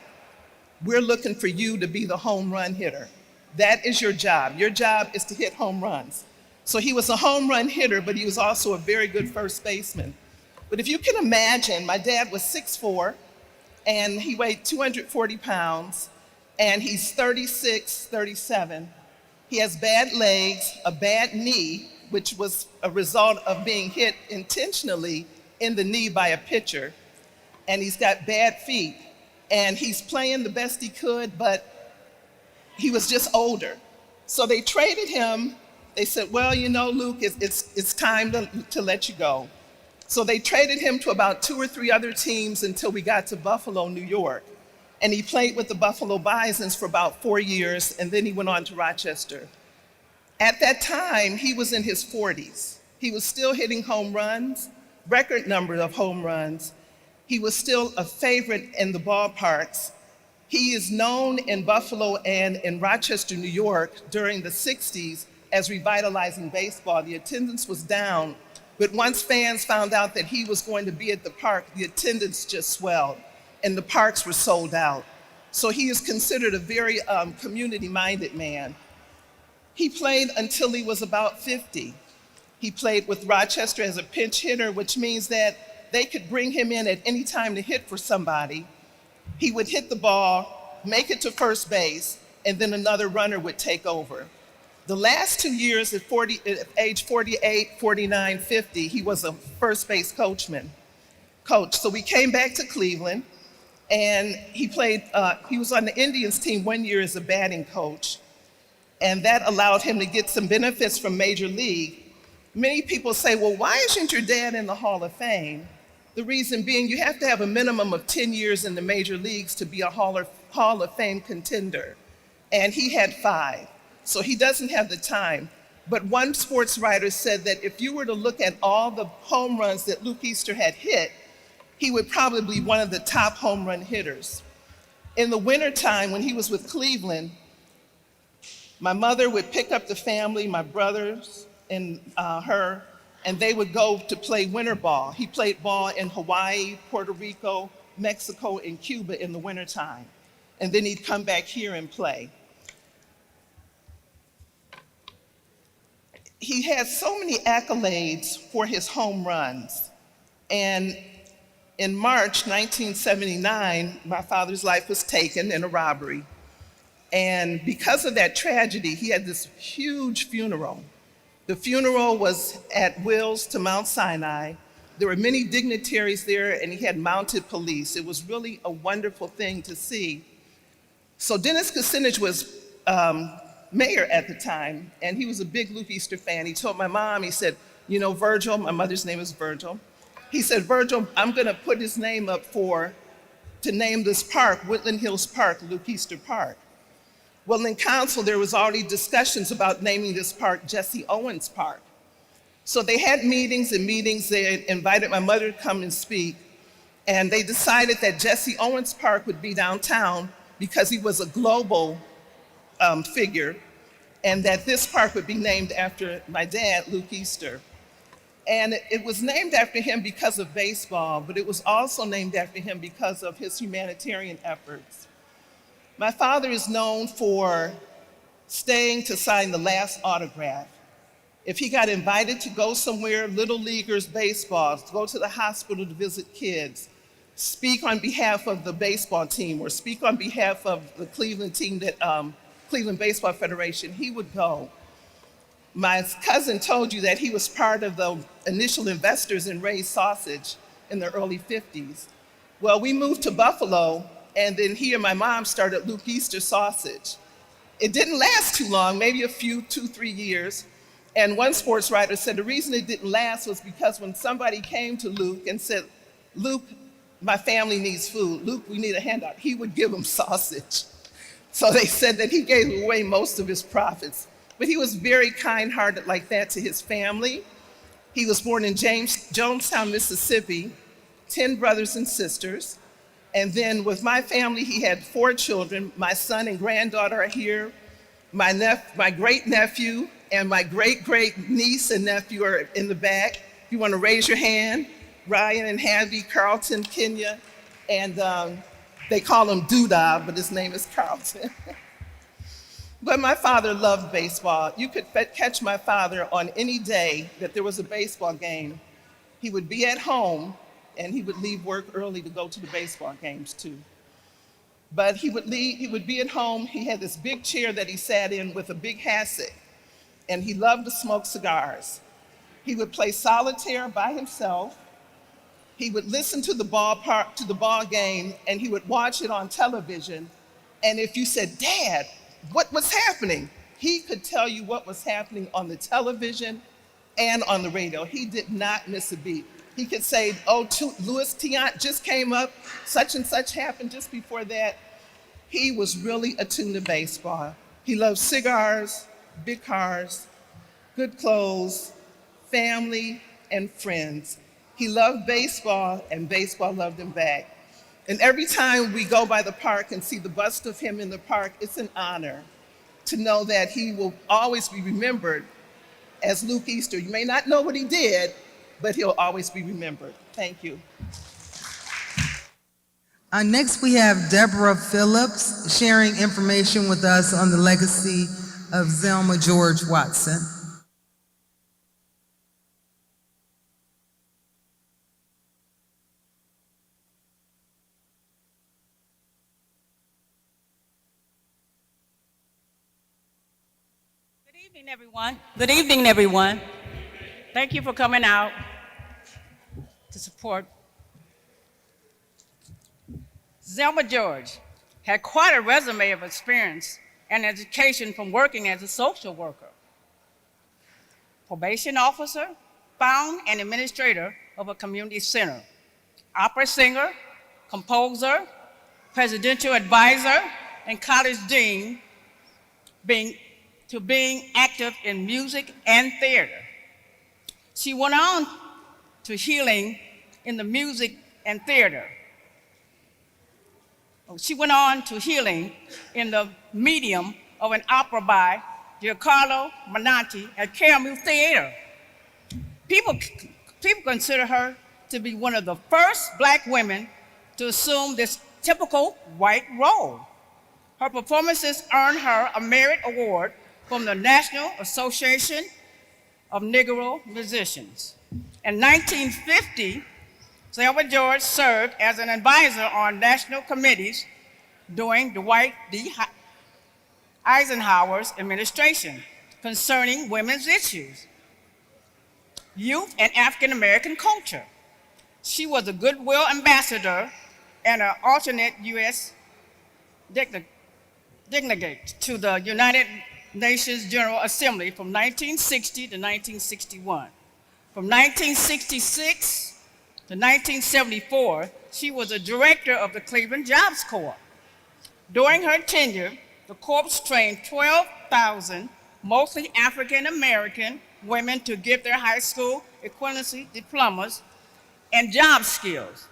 We're looking for you to be the home run hitter. That is your job. Your job is to hit home runs. So he was a home run hitter, but he was also a very good first baseman. But if you can imagine, my dad was 6'4", and he weighed 240 pounds, and he's 36, 37. He has bad legs, a bad knee, which was a result of being hit intentionally in the knee by a pitcher, and he's got bad feet. And he's playing the best he could, but he was just older. So they traded him. They said, well, Luke, it's time to let you go. So they traded him to about 2 or 3 other teams until we got to Buffalo, New York. And he played with the Buffalo Bisons for about 4 years, and then he went on to Rochester. At that time, he was in his 40s. He was still hitting home runs, record number of home runs. He was still a favorite in the ballparks. He is known in Buffalo and in Rochester, New York during the 60s as revitalizing baseball. The attendance was down, but once fans found out that he was going to be at the park, the attendance just swelled and the parks were sold out. So he is considered a very community-minded man. He played until he was about 50. He played with Rochester as a pinch hitter, which means that they could bring him in at any time to hit for somebody. He would hit the ball, make it to first base, and then another runner would take over. The last 2 years at age 48, 49, 50, he was a first base coach. So we came back to Cleveland, and he was on the Indians team 1 year as a batting coach, and that allowed him to get some benefits from Major League. Many people say, well, why isn't your dad in the Hall of Fame? The reason being, you have to have a minimum of 10 years in the major leagues to be a Hall of Fame contender. And he had 5, so he doesn't have the time. But one sports writer said that if you were to look at all the home runs that Luke Easter had hit, he would probably be one of the top home run hitters. In the wintertime, when he was with Cleveland, my mother would pick up the family, my brothers and her, and they would go to play winter ball. He played ball in Hawaii, Puerto Rico, Mexico, and Cuba in the wintertime. And then he'd come back here and play. He had so many accolades for his home runs. And in March 1979, my father's life was taken in a robbery. And because of that tragedy, he had this huge funeral. The funeral was at Wills to Mount Sinai. There were many dignitaries there, and he had mounted police. It was really a wonderful thing to see. So Dennis Kucinich was mayor at the time, and he was a big Luke Easter fan. He told my mom, he said, you know, Virgil, my mother's name is Virgil. He said, Virgil, I'm gonna put his name up to name this park, Woodland Hills Park, Luke Easter Park. Well, in council, there was already discussions about naming this park Jesse Owens Park. So they had meetings and meetings. They invited my mother to come and speak. And they decided that Jesse Owens Park would be downtown because he was a global figure, and that this park would be named after my dad, Luke Easter. And it was named after him because of baseball, but it was also named after him because of his humanitarian efforts. My father is known for staying to sign the last autograph. If he got invited to go somewhere, Little Leaguers baseball, to go to the hospital to visit kids, speak on behalf of the baseball team, or speak on behalf of the Cleveland team, Cleveland Baseball Federation, he would go. My cousin told you that he was part of the initial investors in Ray's Sausage in the early 50s. Well, we moved to Buffalo, and then he and my mom started Luke Easter Sausage. It didn't last too long, maybe a few, 2-3 years. And one sports writer said the reason it didn't last was because when somebody came to Luke and said, Luke, my family needs food. Luke, we need a handout. He would give them sausage. So they said that he gave away most of his profits. But he was very kind-hearted like that to his family. He was born in Jonestown, Mississippi, 10 brothers and sisters. And then with my family, he had 4 children. My son and granddaughter are here. My great-nephew and my great-great-niece and nephew are in the back. If you want to raise your hand, Ryan and Hanby, Carlton, Kenya, and they call him Doodah, but his name is Carlton. But my father loved baseball. You could catch my father on any day that there was a baseball game. He would be at home, and he would leave work early to go to the baseball games too. But he would be at home. He had this big chair that he sat in with a big hassock, and he loved to smoke cigars. He would play solitaire by himself. He would listen to the ball game, and he would watch it on television. And if you said, Dad, what's happening? He could tell you what was happening on the television and on the radio. He did not miss a beat. He could say, oh, Louis Tiant just came up, such and such happened just before that. He was really attuned to baseball. He loved cigars, big cars, good clothes, family, and friends. He loved baseball, and baseball loved him back. And every time we go by the park and see the bust of him in the park, it's an honor to know that he will always be remembered as Luke Easter. You may not know what he did, but he'll always be remembered. Thank you. Next, we have Deborah Phillips sharing information with us on the legacy of Zelma George Watson. evening, everyone. Good evening, everyone. Thank you for coming out to support. Zelma George had quite a resume of experience and education from working as a social worker, probation officer, found and administrator of a community center, opera singer, composer, presidential advisor, and college dean, being active in music and theater. She went on to healing in the music and theater. She went on to healing in the medium of an opera by Giancarlo Menotti at Caramel Theater. People consider her to be one of the first Black women to assume this typical white role. Her performances earned her a Merit Award from the National Association of Negro Musicians. In 1950, Zelma George served as an advisor on national committees during Dwight D. Eisenhower's administration concerning women's issues, youth, and African American culture. She was a Goodwill ambassador and an alternate U.S. delegate to the United Nations General Assembly from 1960 to 1961. From 1966 to 1974, she was a director of the Cleveland Jobs Corps. During her tenure, the Corps trained 12,000, mostly African American women to get their high school equivalency diplomas and job skills.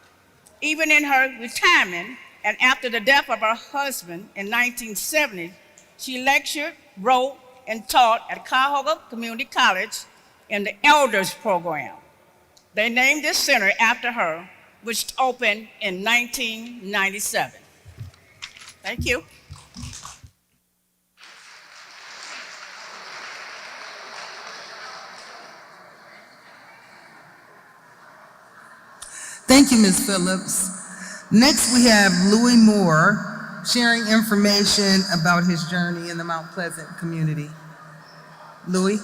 Even in her retirement and after the death of her husband in 1970, she lectured, wrote, and taught at Cuyahoga Community College in the Elders Program. They named this center after her, which opened in 1997. Thank you. Thank you, Ms. Phillips. Next, we have Louis Moore sharing information about his journey in the Mount Pleasant community. Louis?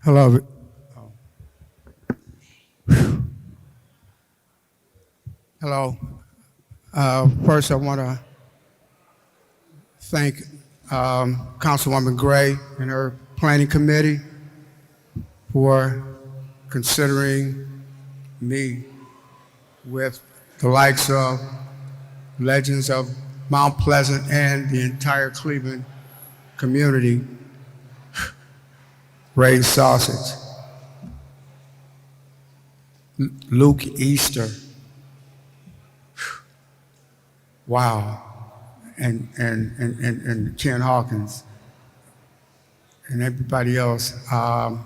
Hello. Hello. First, I want to thank Councilwoman Gray and her planning committee for considering me with the likes of legends of Mount Pleasant and the entire Cleveland community. Raised sausage. Luke Easter. Wow. And Ken Hawkins and everybody else. I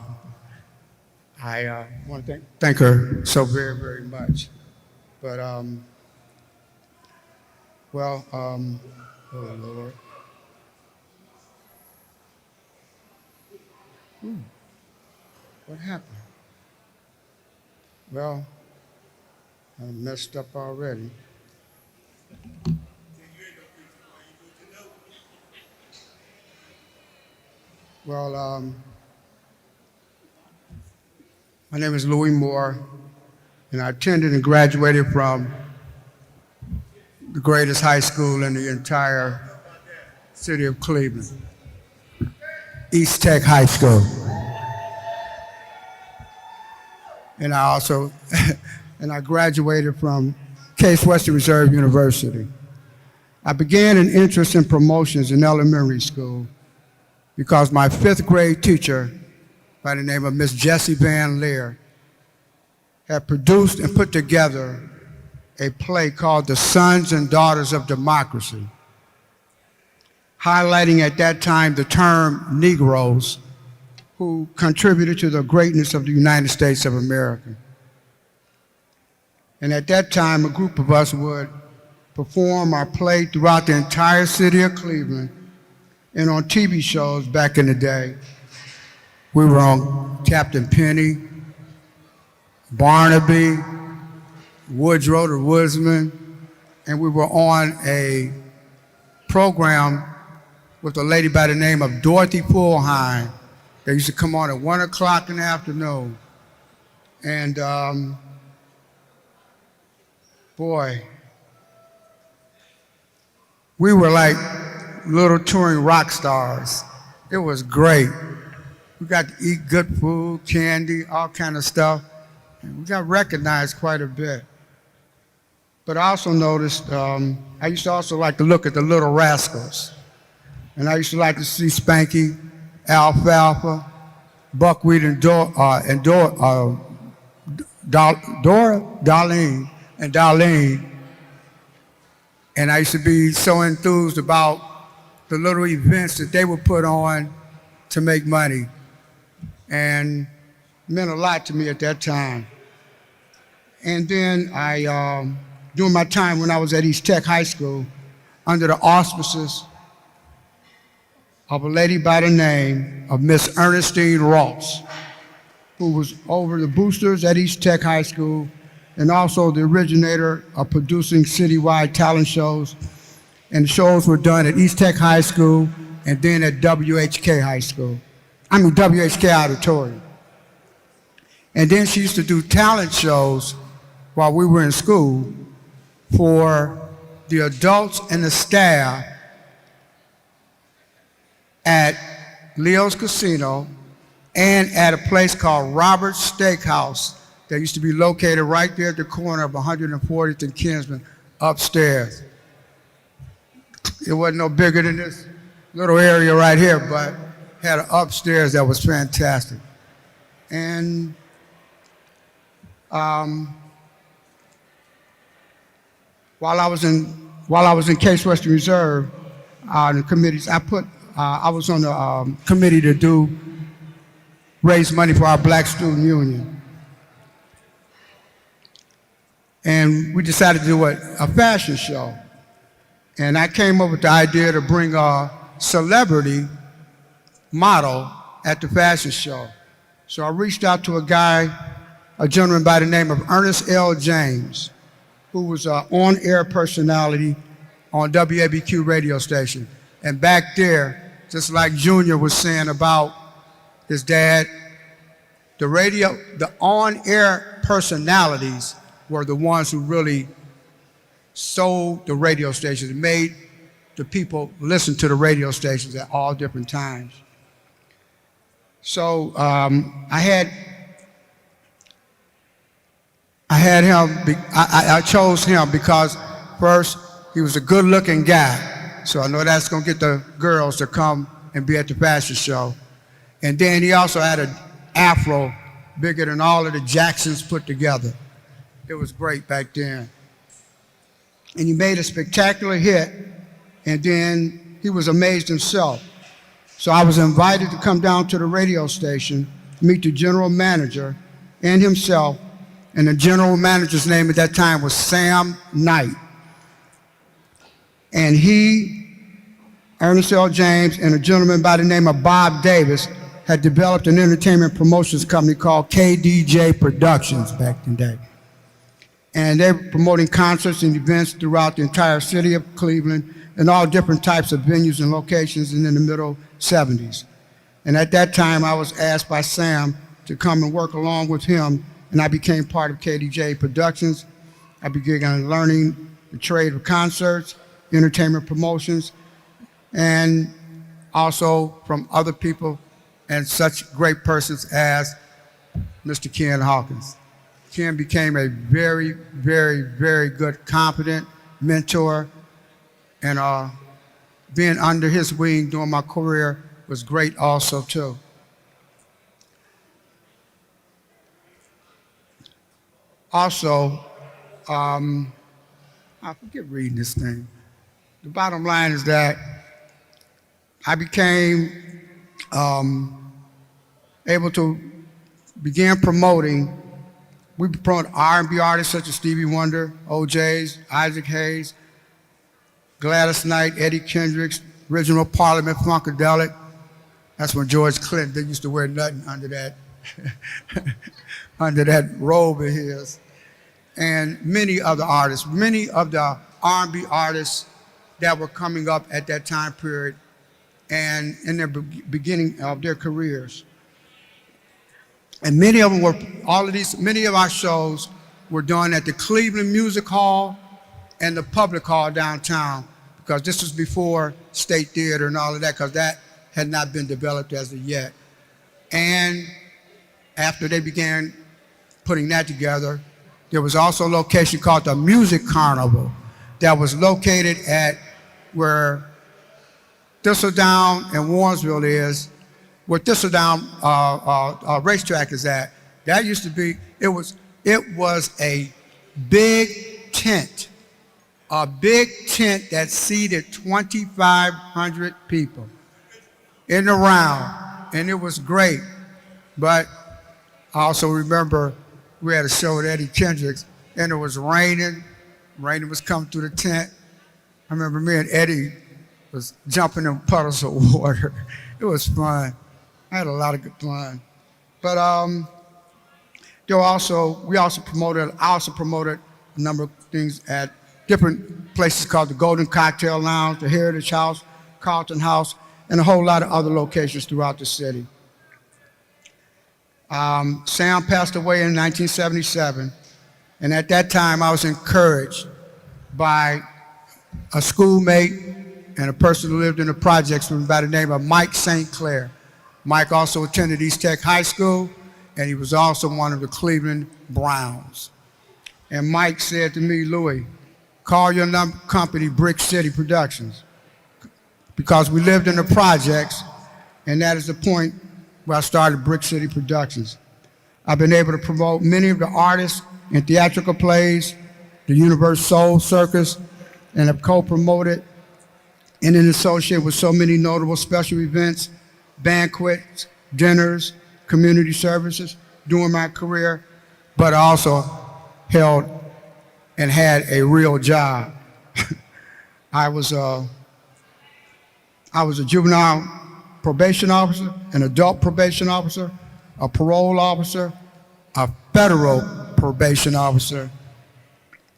want to thank her so very, very much. But, oh Lord. What happened? Well, I messed up already. Well, my name is Louis Moore, and I attended and graduated from the greatest high school in the entire city of Cleveland, East Tech High School. And I also, and I graduated from Case Western Reserve University. I began an interest in promotions in elementary school because my 5th grade teacher by the name of Miss Jessie Van Leer had produced and put together a play called The Sons and Daughters of Democracy. highlighting at that time the term Negroes who contributed to the greatness of the United States of America. And at that time, a group of us would perform or play throughout the entire city of Cleveland and on TV shows back in the day. We were on Captain Penny, Barnaby, Woodrow the Woodsman, and we were on a program with a lady by the name of Dorothy Pullheim. They used to come on at 1 o'clock in the afternoon. And boy, we were like little touring rock stars. It was great. We got to eat good food, candy, all kind of stuff. And we got recognized quite a bit. But I also noticed, I used to also like to look at the Little Rascals. And I used to like to see Spanky, Alfalfa, Buckwheat, and Darlene. And I used to be so enthused about the little events that they would put on to make money. And it meant a lot to me at that time. And then during my time when I was at East Tech High School, under the auspices of a lady by the name of Miss Ernestine Ross, who was over the boosters at East Tech High School and also the originator of producing citywide talent shows. And the shows were done at East Tech High School and then at WHK High School. WHK Auditorium. And then she used to do talent shows while we were in school for the adults and the staff at Leo's Casino and at a place called Robert's Steakhouse that used to be located right there at the corner of 140th and Kinsman upstairs. It wasn't no bigger than this little area right here, but had an upstairs that was fantastic. And while I was in Case Western Reserve, the committees, I was on the committee to raise money for our Black Student Union. And we decided to do a fashion show. And I came up with the idea to bring a celebrity model at the fashion show. So I reached out to a gentleman by the name of Ernest L. James, who was an on-air personality on WABQ radio station. And back there, just like Junior was saying about his dad, the on-air personalities were the ones who really sold the radio stations and made the people listen to the radio stations at all different times. So I chose him because first, he was a good-looking guy. So I know that's gonna get the girls to come and be at the fashion show. And then he also had an afro bigger than all of the Jacksons put together. It was great back then. And he made a spectacular hit, and then he was amazed himself. So I was invited to come down to the radio station, meet the general manager and himself, and the general manager's name at that time was Sam Knight. And he, Ernest L. James, and a gentleman by the name of Bob Davis had developed an entertainment promotions company called KDJ Productions back in the day. And they were promoting concerts and events throughout the entire city of Cleveland and all different types of venues and locations in the middle 70s. And at that time, I was asked by Sam to come and work along with him, and I became part of KDJ Productions. I began learning the trade of concerts, entertainment promotions, and also from other people and such great persons as Mr. Ken Hawkins. Ken became a very, very, very good, competent mentor, and being under his wing during my career was great also too. Also, I forget reading this thing. The bottom line is that I became able to begin promoting. We promote R&B artists such as Stevie Wonder, OJ's, Isaac Hayes, Gladys Knight, Eddie Kendricks, Original Parliament, Funkadelic. That's when George Clinton, they used to wear nothing under that, under that robe of his. And many other artists, many of the R&B artists that were coming up at that time period and in their beginning of their careers. And many of them were, many of our shows were done at the Cleveland Music Hall and the Public Hall downtown, because this was before State Theater and all of that, because that had not been developed as of yet. And after they began putting that together, there was also a location called the Music Carnival that was located at where Thistledown and Warrensville is, where Thistledown racetrack is at. That used to be, it was a big tent that seated 2,500 people in the round, and it was great. But I also remember we had a show with Eddie Kendricks, and it was raining. Rain was coming through the tent. I remember me and Eddie was jumping in puddles of water. It was fun. I had a lot of good fun. But I also promoted a number of things at different places called the Golden Cocktail Lounge, the Heritage House, Carlton House, and a whole lot of other locations throughout the city. Sam passed away in 1977, and at that time I was encouraged by a schoolmate and a person who lived in the projects by the name of Mike St. Clair. Mike also attended East Tech High School, and he was also one of the Cleveland Browns. And Mike said to me, Louis, call your company Brick City Productions, because we lived in the projects, and that is the point where I started Brick City Productions. I've been able to promote many of the artists in theatrical plays, the Universal Soul Circus, and have co-promoted and been associated with so many notable special events, banquets, dinners, community services during my career, but I also held and had a real job. I was a juvenile probation officer, an adult probation officer, a parole officer, a federal probation officer,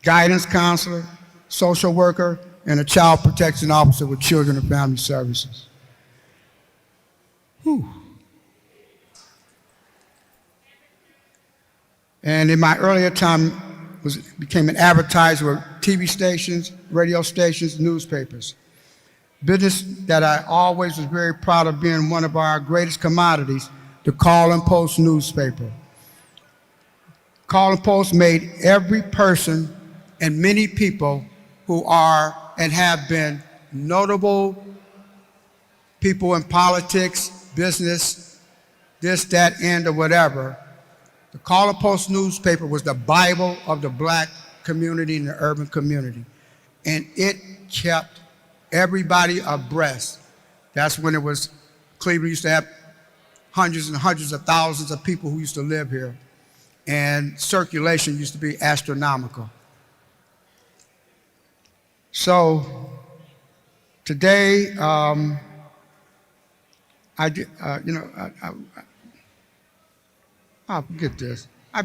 guidance counselor, social worker, and a child protection officer with Children and Family Services. Whew. And in my earlier time, became an advertiser with TV stations, radio stations, newspapers. Business that I always was very proud of being one of our greatest commodities, the Call and Post newspaper. Call and Post made every person and many people who are and have been notable people in politics, business, this, that, and or whatever. The Call and Post newspaper was the Bible of the black community and the urban community. And it kept everybody abreast. That's when it was, Cleveland used to have hundreds and hundreds of thousands of people who used to live here. And circulation used to be astronomical. So today, I'll forget this. When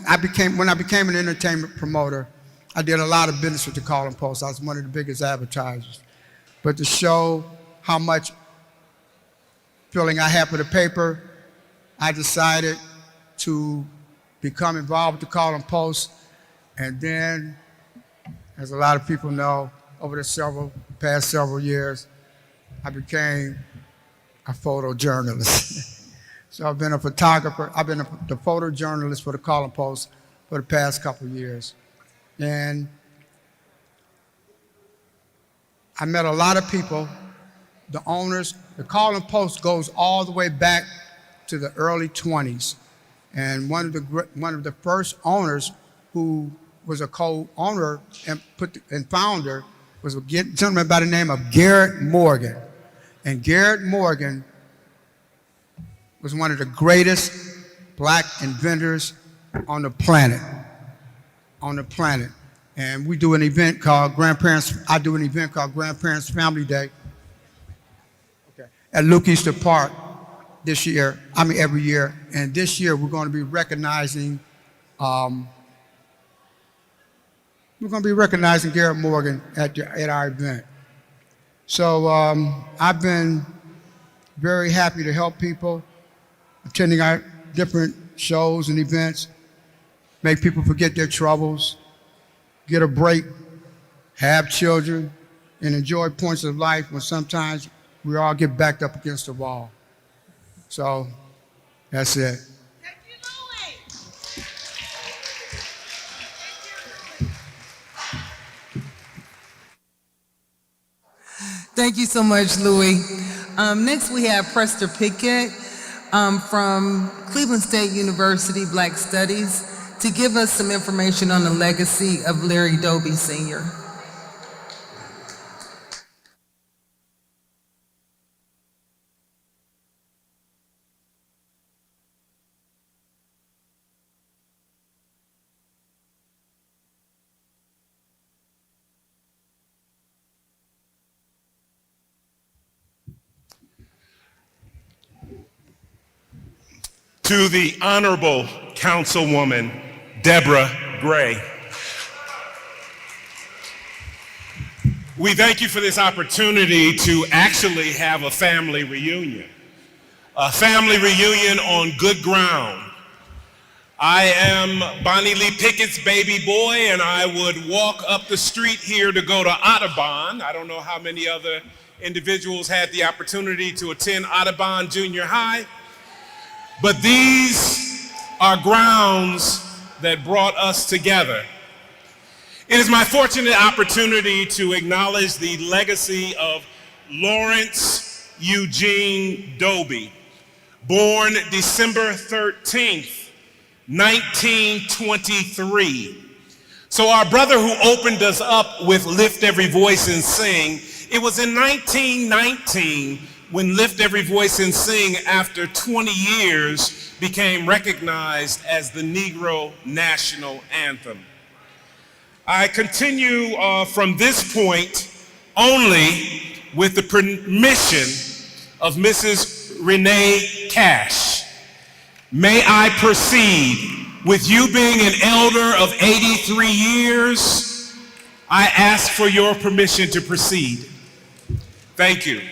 I became an entertainment promoter, I did a lot of business with the Call and Post. I was one of the biggest advertisers. But to show how much feeling I had for the paper, I decided to become involved with the Call and Post. And then, as a lot of people know, over the past several years, I became a photojournalist. So I've been a photographer. I've been the photojournalist for the Call and Post for the past couple of years. And I met a lot of people, the owners. The Call and Post goes all the way back to the early 20s. And one of the first owners who was a co-owner and founder was a gentleman by the name of Garrett Morgan. And Garrett Morgan was one of the greatest black inventors on the planet. And we do an event called I do an event called Grandparents Family Day at Luke Easter Park every year. And this year we're going to be recognizing Garrett Morgan at our event. So I've been very happy to help people attending our different shows and events, make people forget their troubles, get a break, have children, and enjoy points of life when sometimes we all get backed up against the wall. So that's it. Thank you so much, Louis. Next, we have Prester Pickett from Cleveland State University Black Studies to give us some information on the legacy of Larry Doby Sr. To the Honorable Councilwoman Deborah Gray. We thank you for this opportunity to actually have a family reunion on good ground. I am Bonnie Lee Pickett's baby boy, and I would walk up the street here to go to Audubon. I don't know how many other individuals had the opportunity to attend Audubon Junior High. But these are grounds that brought us together. It is my fortunate opportunity to acknowledge the legacy of Lawrence Eugene Doby, born December 13th, 1923. So our brother who opened us up with Lift Every Voice and Sing, it was in 1919 when Lift Every Voice and Sing, after 20 years, became recognized as the Negro National Anthem. I continue from this point only with the permission of Mrs. Renee Cash. May I proceed? With you being an elder of 83 years, I ask for your permission to proceed. Thank you.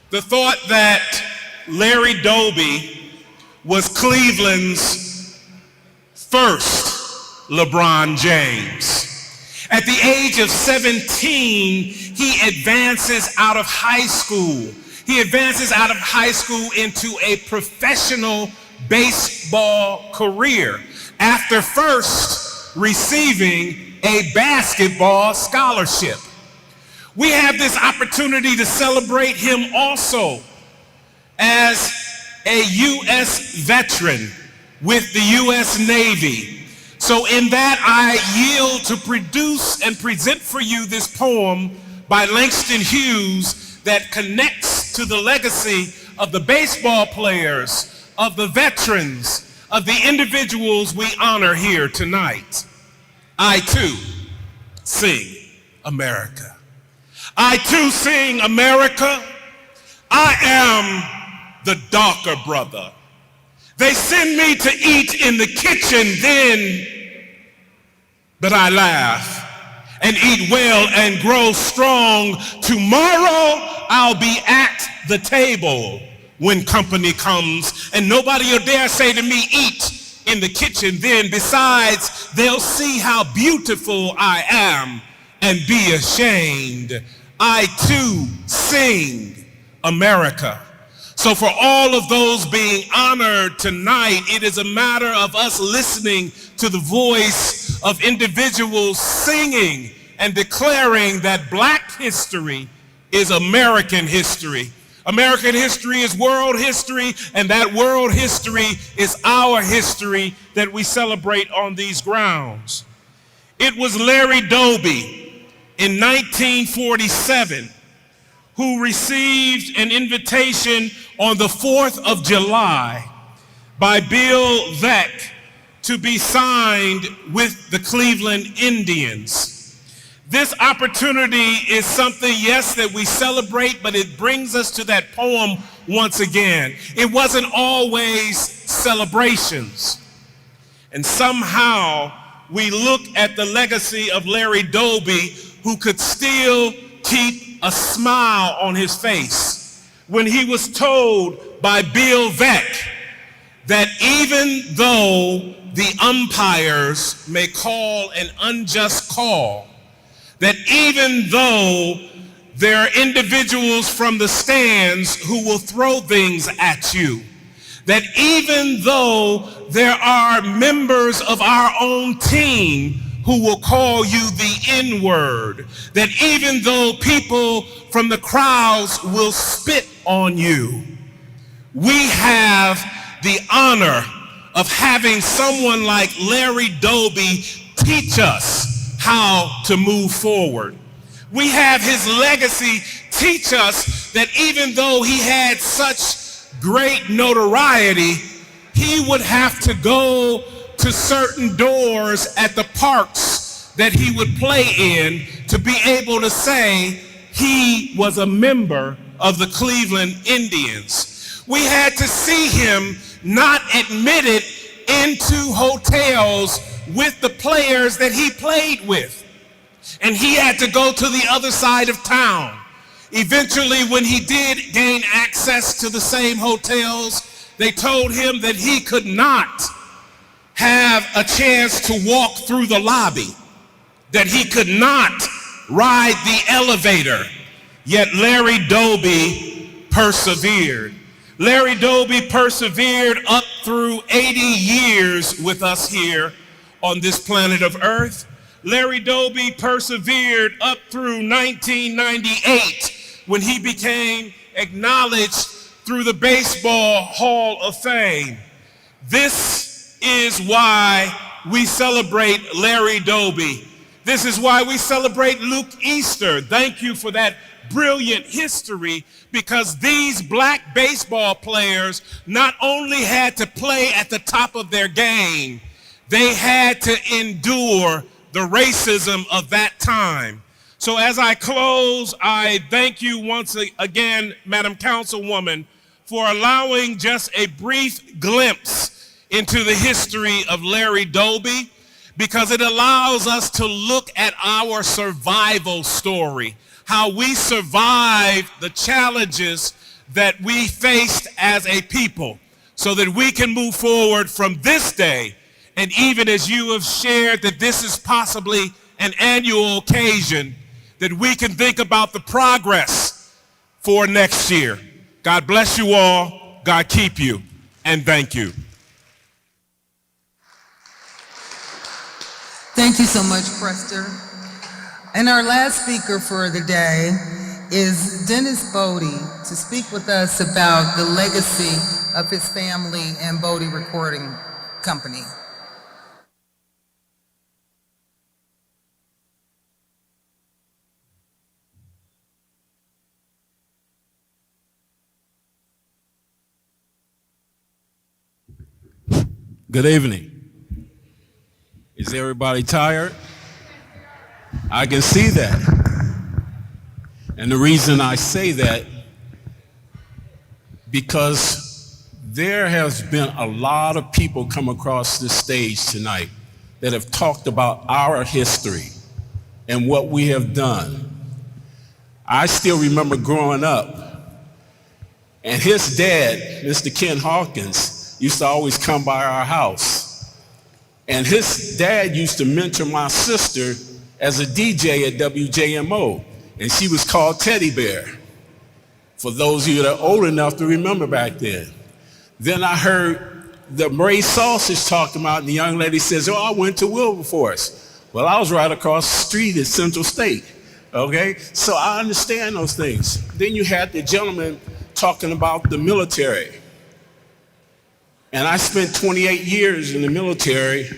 The thought that Larry Doby was Cleveland's first LeBron James. At the age of 17, he advances out of high school. He advances out of high school into a professional baseball career after first receiving a basketball scholarship. We have this opportunity to celebrate him also as a U.S. veteran with the U.S. Navy. So in that, I yield to produce and present for you this poem by Langston Hughes that connects to the legacy of the baseball players, of the veterans, of the individuals we honor here tonight. I too sing America. I too sing America. I am the darker brother. They send me to eat in the kitchen then, but I laugh and eat well and grow strong. Tomorrow I'll be at the table when company comes, and nobody will dare say to me, eat in the kitchen then. Besides, they'll see how beautiful I am and be ashamed. I too sing America. So for all of those being honored tonight, it is a matter of us listening to the voice of individuals singing and declaring that Black history is American history. American history is world history, and that world history is our history that we celebrate on these grounds. It was Larry Doby in 1947 who received an invitation on the 4th of July by Bill Veeck to be signed with the Cleveland Indians. This opportunity is something, yes, that we celebrate, but it brings us to that poem once again. It wasn't always celebrations. And somehow we look at the legacy of Larry Doby, who could still keep a smile on his face when he was told by Bill Veeck that even though the umpires may call an unjust call, that even though there are individuals from the stands who will throw things at you, that even though there are members of our own team who will call you the N-word, that even though people from the crowds will spit on you, we have the honor of having someone like Larry Doby teach us how to move forward. We have his legacy teach us that even though he had such great notoriety, he would have to go to certain doors at the parks that he would play in to be able to say he was a member of the Cleveland Indians. We had to see him not admitted into hotels with the players that he played with. And he had to go to the other side of town. Eventually, when he did gain access to the same hotels, they told him that he could not have a chance to walk through the lobby, that he could not ride the elevator. Yet Larry Doby persevered. Larry Doby persevered up through 80 years with us here on this planet of Earth. Larry Doby persevered up through 1998 when he became acknowledged through the Baseball Hall of Fame. This is why we celebrate Larry Doby. This is why we celebrate Luke Easter. Thank you for that brilliant history, because these black baseball players not only had to play at the top of their game, they had to endure the racism of that time. So as I close, I thank you once again, Madam Councilwoman, for allowing just a brief glimpse into the history of Larry Doby, because it allows us to look at our survival story, how we survived the challenges that we faced as a people, so that we can move forward from this day. And even as you have shared that this is possibly an annual occasion, that we can think about the progress for next year. God bless you all, God keep you, and thank you. Thank you so much, Prester. And our last speaker for the day is Dennis Bodie to speak with us about the legacy of his family and Bodie Recording Company. Good evening. Is everybody tired? I can see that. And the reason I say that, because there has been a lot of people come across this stage tonight that have talked about our history and what we have done. I still remember growing up, and his dad, Mr. Ken Hawkins, used to always come by our house. And his dad used to mentor my sister as a DJ at WJMO, and she was called Teddy Bear, for those of you that are old enough to remember back then. Then I heard the Ray Sausage talked about, and the young lady says, oh, I went to Wilberforce. Well, I was right across the street at Central State, okay? So I understand those things. Then you had the gentleman talking about the military. And I spent 28 years in the military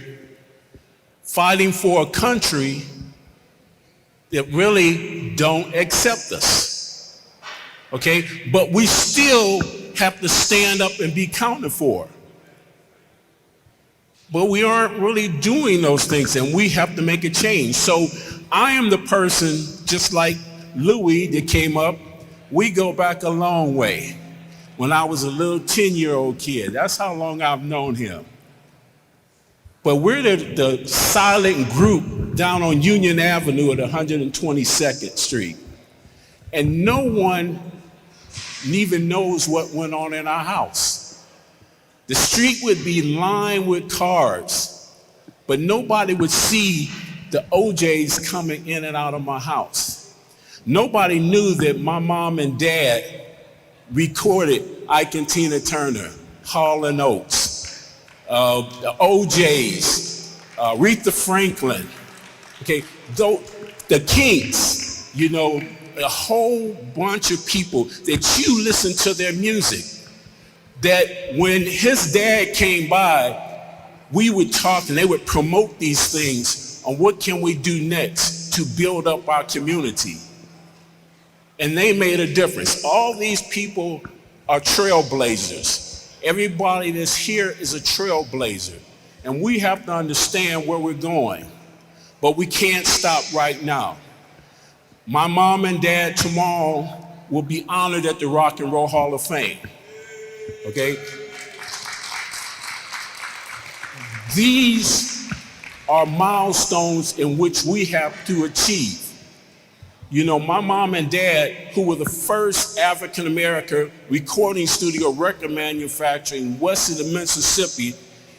fighting for a country that really don't accept us. Okay? But we still have to stand up and be counted for. But we aren't really doing those things, and we have to make a change. So I am the person, just like Louis that came up, we go back a long way. When I was a little 10-year-old kid, that's how long I've known him. But we're the silent group down on Union Avenue at 122nd Street. And no one even knows what went on in our house. The street would be lined with cars, but nobody would see the OJs coming in and out of my house. Nobody knew that my mom and dad recorded Ike and Tina Turner, Hall and Oates, the OJs, Aretha Franklin, okay, the Kinks, you know, a whole bunch of people that you listen to their music, that when his dad came by, we would talk and they would promote these things on what can we do next to build up our community. And they made a difference. All these people are trailblazers. Everybody that's here is a trailblazer. And we have to understand where we're going. But we can't stop right now. My mom and dad tomorrow will be honored at the Rock and Roll Hall of Fame. Okay? These are milestones in which we have to achieve. You know, my mom and dad, who were the first African-American recording studio record manufacturer west of the Mississippi,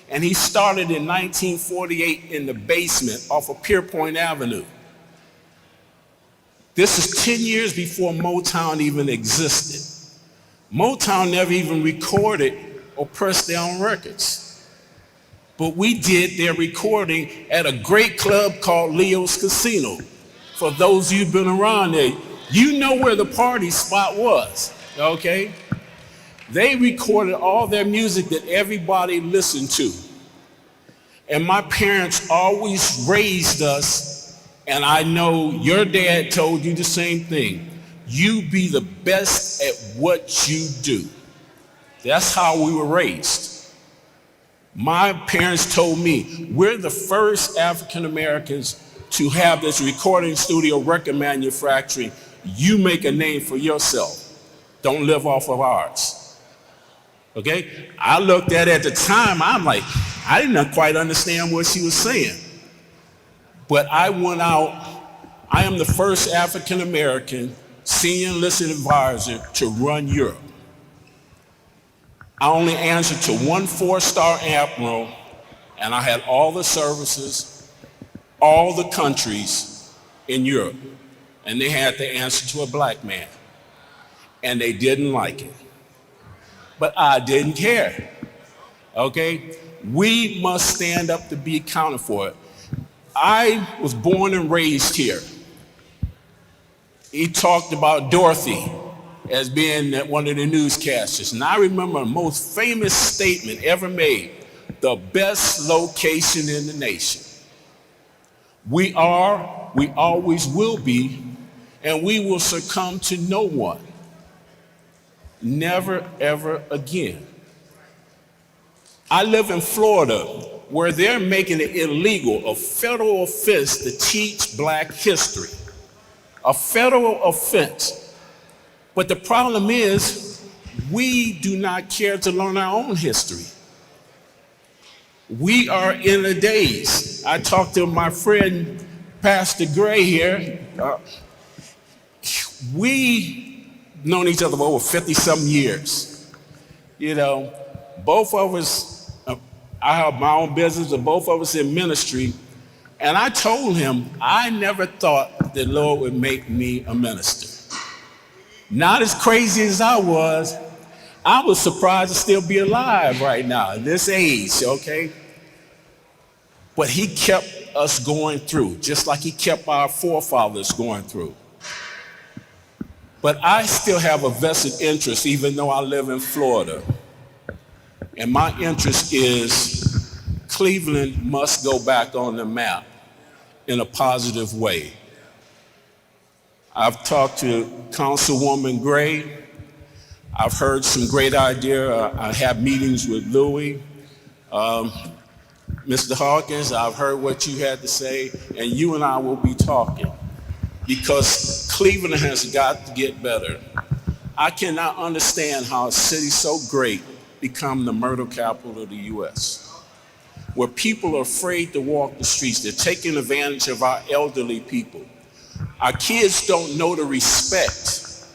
and he started in 1948 in the basement off of Pierpoint Avenue. This is 10 years before Motown even existed. Motown never even recorded or pressed their own records. But we did their recording at a great club called Leo's Casino. For those of you who've been around there, you know where the party spot was, okay? They recorded all their music that everybody listened to. And my parents always raised us, and I know your dad told you the same thing. You be the best at what you do. That's how we were raised. My parents told me, we're the first African Americans to have this recording studio record manufacturing. You make a name for yourself. Don't live off of ours. Okay? I looked at the time, I'm like, I didn't quite understand what she was saying. But I went out, I am the first African American senior enlisted advisor to run Europe. I only answered to one 4-star admiral, and I had all the services, all the countries in Europe, and they had to answer to a black man. And they didn't like it. But I didn't care, okay? We must stand up to be accounted for it. I was born and raised here. He talked about Dorothy as being one of the newscasters. And I remember the most famous statement ever made, the best location in the nation. We are, we always will be, and we will succumb to no one. Never, ever again. I live in Florida, where they're making it illegal, a federal offense to teach black history. A federal offense. But the problem is, we do not care to learn our own history. We are in the days. I talked to my friend, Pastor Gray here. We known each other for over 50-something years. You know, both of us, I have my own business, and both of us in ministry. And I told him, I never thought the Lord would make me a minister. Not as crazy as I was surprised to still be alive right now at this age, okay? But he kept us going through, just like he kept our forefathers going through. But I still have a vested interest, even though I live in Florida. And my interest is Cleveland must go back on the map in a positive way. I've talked to Councilwoman Gray. I've heard some great idea. I have meetings with Louis. Mr. Hawkins, I've heard what you had to say, and you and I will be talking because Cleveland has got to get better. I cannot understand how a city so great become the murder capital of the U.S., where people are afraid to walk the streets. They're taking advantage of our elderly people. Our kids don't know the respect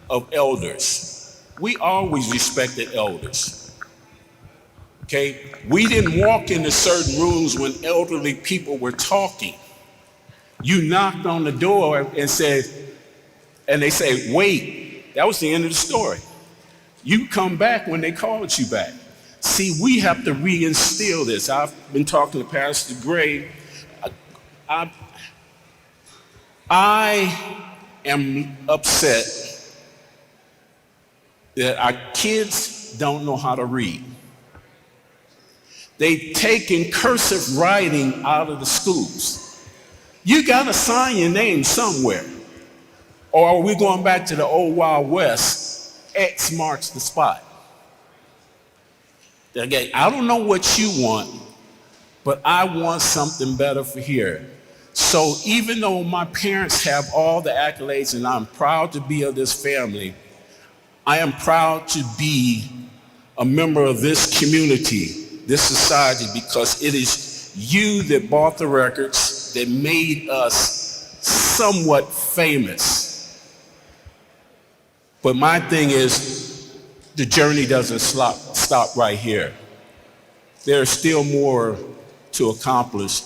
of elders. We always respected elders. Okay? We didn't walk into certain rooms when elderly people were talking. You knocked on the door and they say, wait, that was the end of the story. You come back when they called you back. See, we have to reinstill this. I've been talking to Pastor Gray. I am upset that our kids don't know how to read. They've taken cursive writing out of the schools. You got to sign your name somewhere. Or are we going back to the old Wild West? X marks the spot. Okay, I don't know what you want, but I want something better for here. So even though my parents have all the accolades and I'm proud to be of this family, I am proud to be a member of this community, this society, because it is you that bought the records that made us somewhat famous. But my thing is, the journey doesn't stop right here. There's still more to accomplish.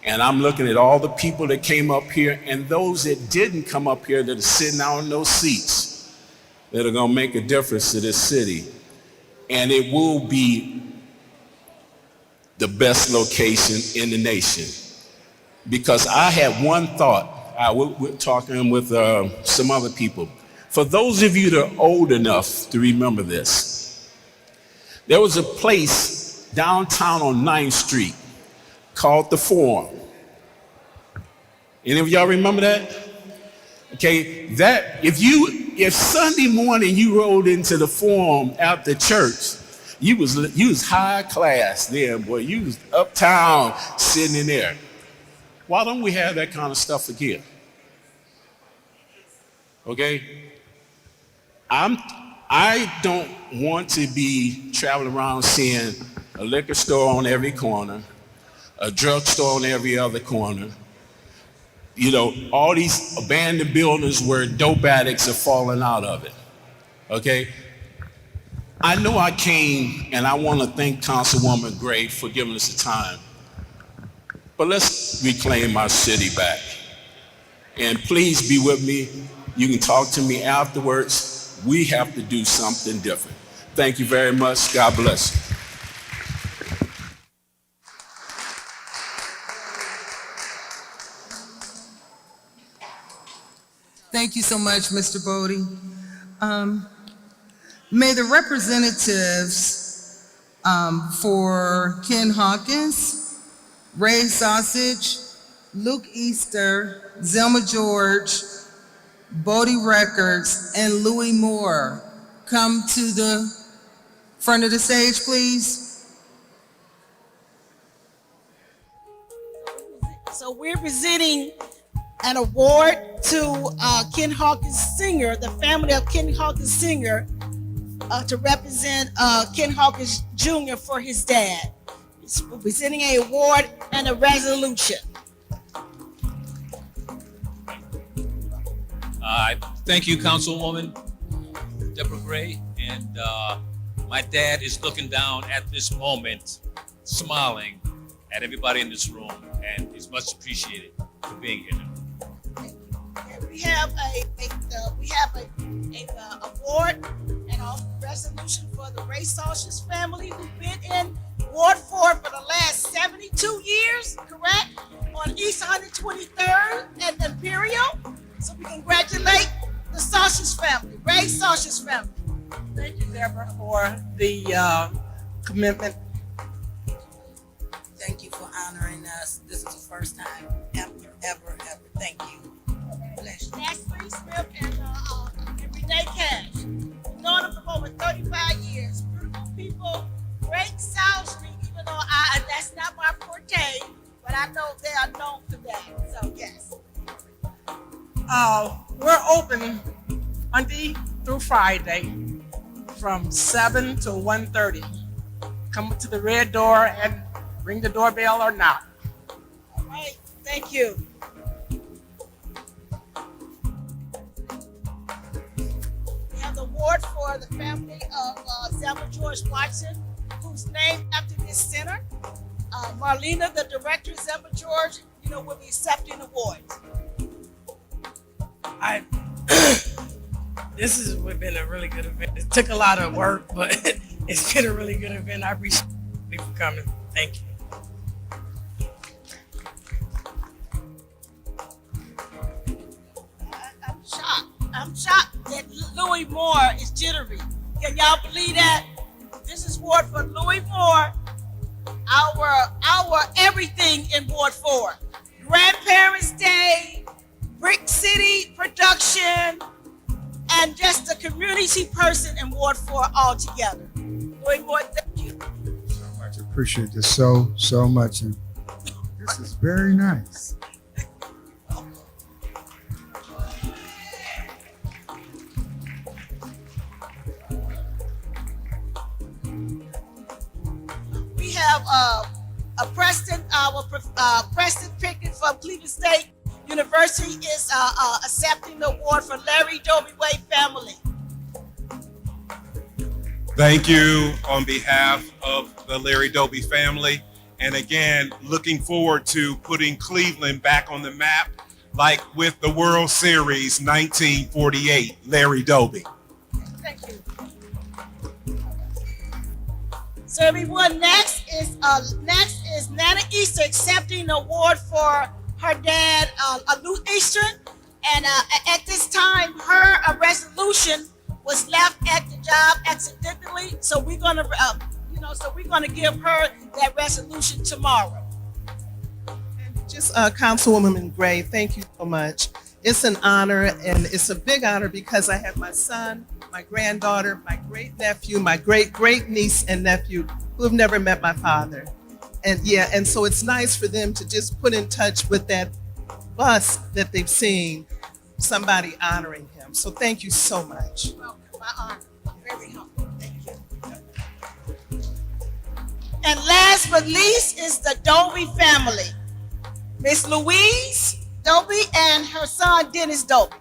And I'm looking at all the people that came up here and those that didn't come up here that are sitting out in those seats that are going to make a difference to this city. And it will be the best location in the nation. Because I had one thought. We're talking with some other people. For those of you that are old enough to remember this, there was a place downtown on 9th Street called the Forum. Any of y'all remember that? Okay, that if Sunday morning you rode into the Forum after church, you was high class then, boy. You was uptown sitting in there. Why don't we have that kind of stuff again? Okay? I don't want to be traveling around seeing a liquor store on every corner, a drugstore on every other corner. You know, all these abandoned buildings where dope addicts are falling out of it. Okay? I know I came, and I want to thank Councilwoman Gray for giving us the time. But let's reclaim our city back. And please be with me. You can talk to me afterwards. We have to do something different. Thank you very much. God bless you. Thank you so much, Mr. Bodie. May the representatives for Ken Hawkins, Ray Sausage, Luke Easter, Zelma George, Bodie Records, and Louis Moore come to the front of the stage, please. So we're presenting an award to Ken Hawkins Sr., the family of Ken Hawkins Sr., to represent Ken Hawkins Jr. for his dad. We're presenting an award and a resolution. Thank you, Councilwoman Deborah Gray. And my dad is looking down at this moment, smiling at everybody in this room, and he's much appreciated for being here. And we have a award and a resolution for the Ray Sausage family who've been in Ward 4 for the last 72 years, correct? On East 123rd and Imperial. So we congratulate the Sausage family, Ray Sausage family. Thank you, Deborah, for the commitment. Thank you for honoring us. This is the first time ever. Thank you. Bless you. Next, please. 35 years. Beautiful people, great South Street, even though that's not my forte, but I know they are known for that. So yes. We're open Monday through Friday from 7 to 1:30. Come to the red door and ring the doorbell or not. All right. Thank you. We have the award for the family of Zelma George Watson, who's named after this center. Marlena, the director, Zelma George, will be accepting awards. This has been a really good event. It took a lot of work, but it's been a really good event. I appreciate you for coming. Thank you. I'm shocked that Louis Moore is jittery. Can y'all believe that? This is award for Louis Moore, our everything in Ward 4. Grandparents' Day, Brick City production, and just a community person in Ward 4 all together. Louis Moore, thank you. I appreciate this so much. And this is very nice. We have a Preston, Preston Pickett from Cleveland State University is accepting the award for Larry Doby Way family. Thank you on behalf of the Larry Doby family. And again, looking forward to putting Cleveland back on the map, like with the World Series 1948, Larry Doby. Thank you. So everyone, next is Nana Easter accepting the award for her dad, Lou Eastern. And at this time, her resolution was left at the job accidentally. So we're gonna, give her that resolution tomorrow. Just Councilwoman Gray, thank you so much. It's an honor, and it's a big honor because I have my son, my granddaughter, my great nephew, my great niece and nephew who have never met my father. And so it's nice for them to just put in touch with that bus that they've seen, somebody honoring him. So thank you so much. Welcome, my honor. Very humble. Thank you. And last but least is the Doby family. Miss Louise Doby and her son Dennis Doby.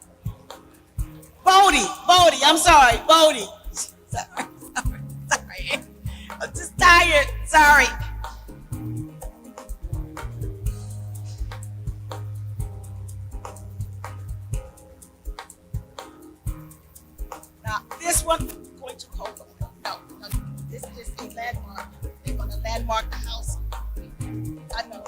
Bodie, I'm sorry, Bodie. Sorry. I'm just tired, sorry. Now, this one, I'm going to hold on. No, this is just a landmark. They're going to landmark the house. I know.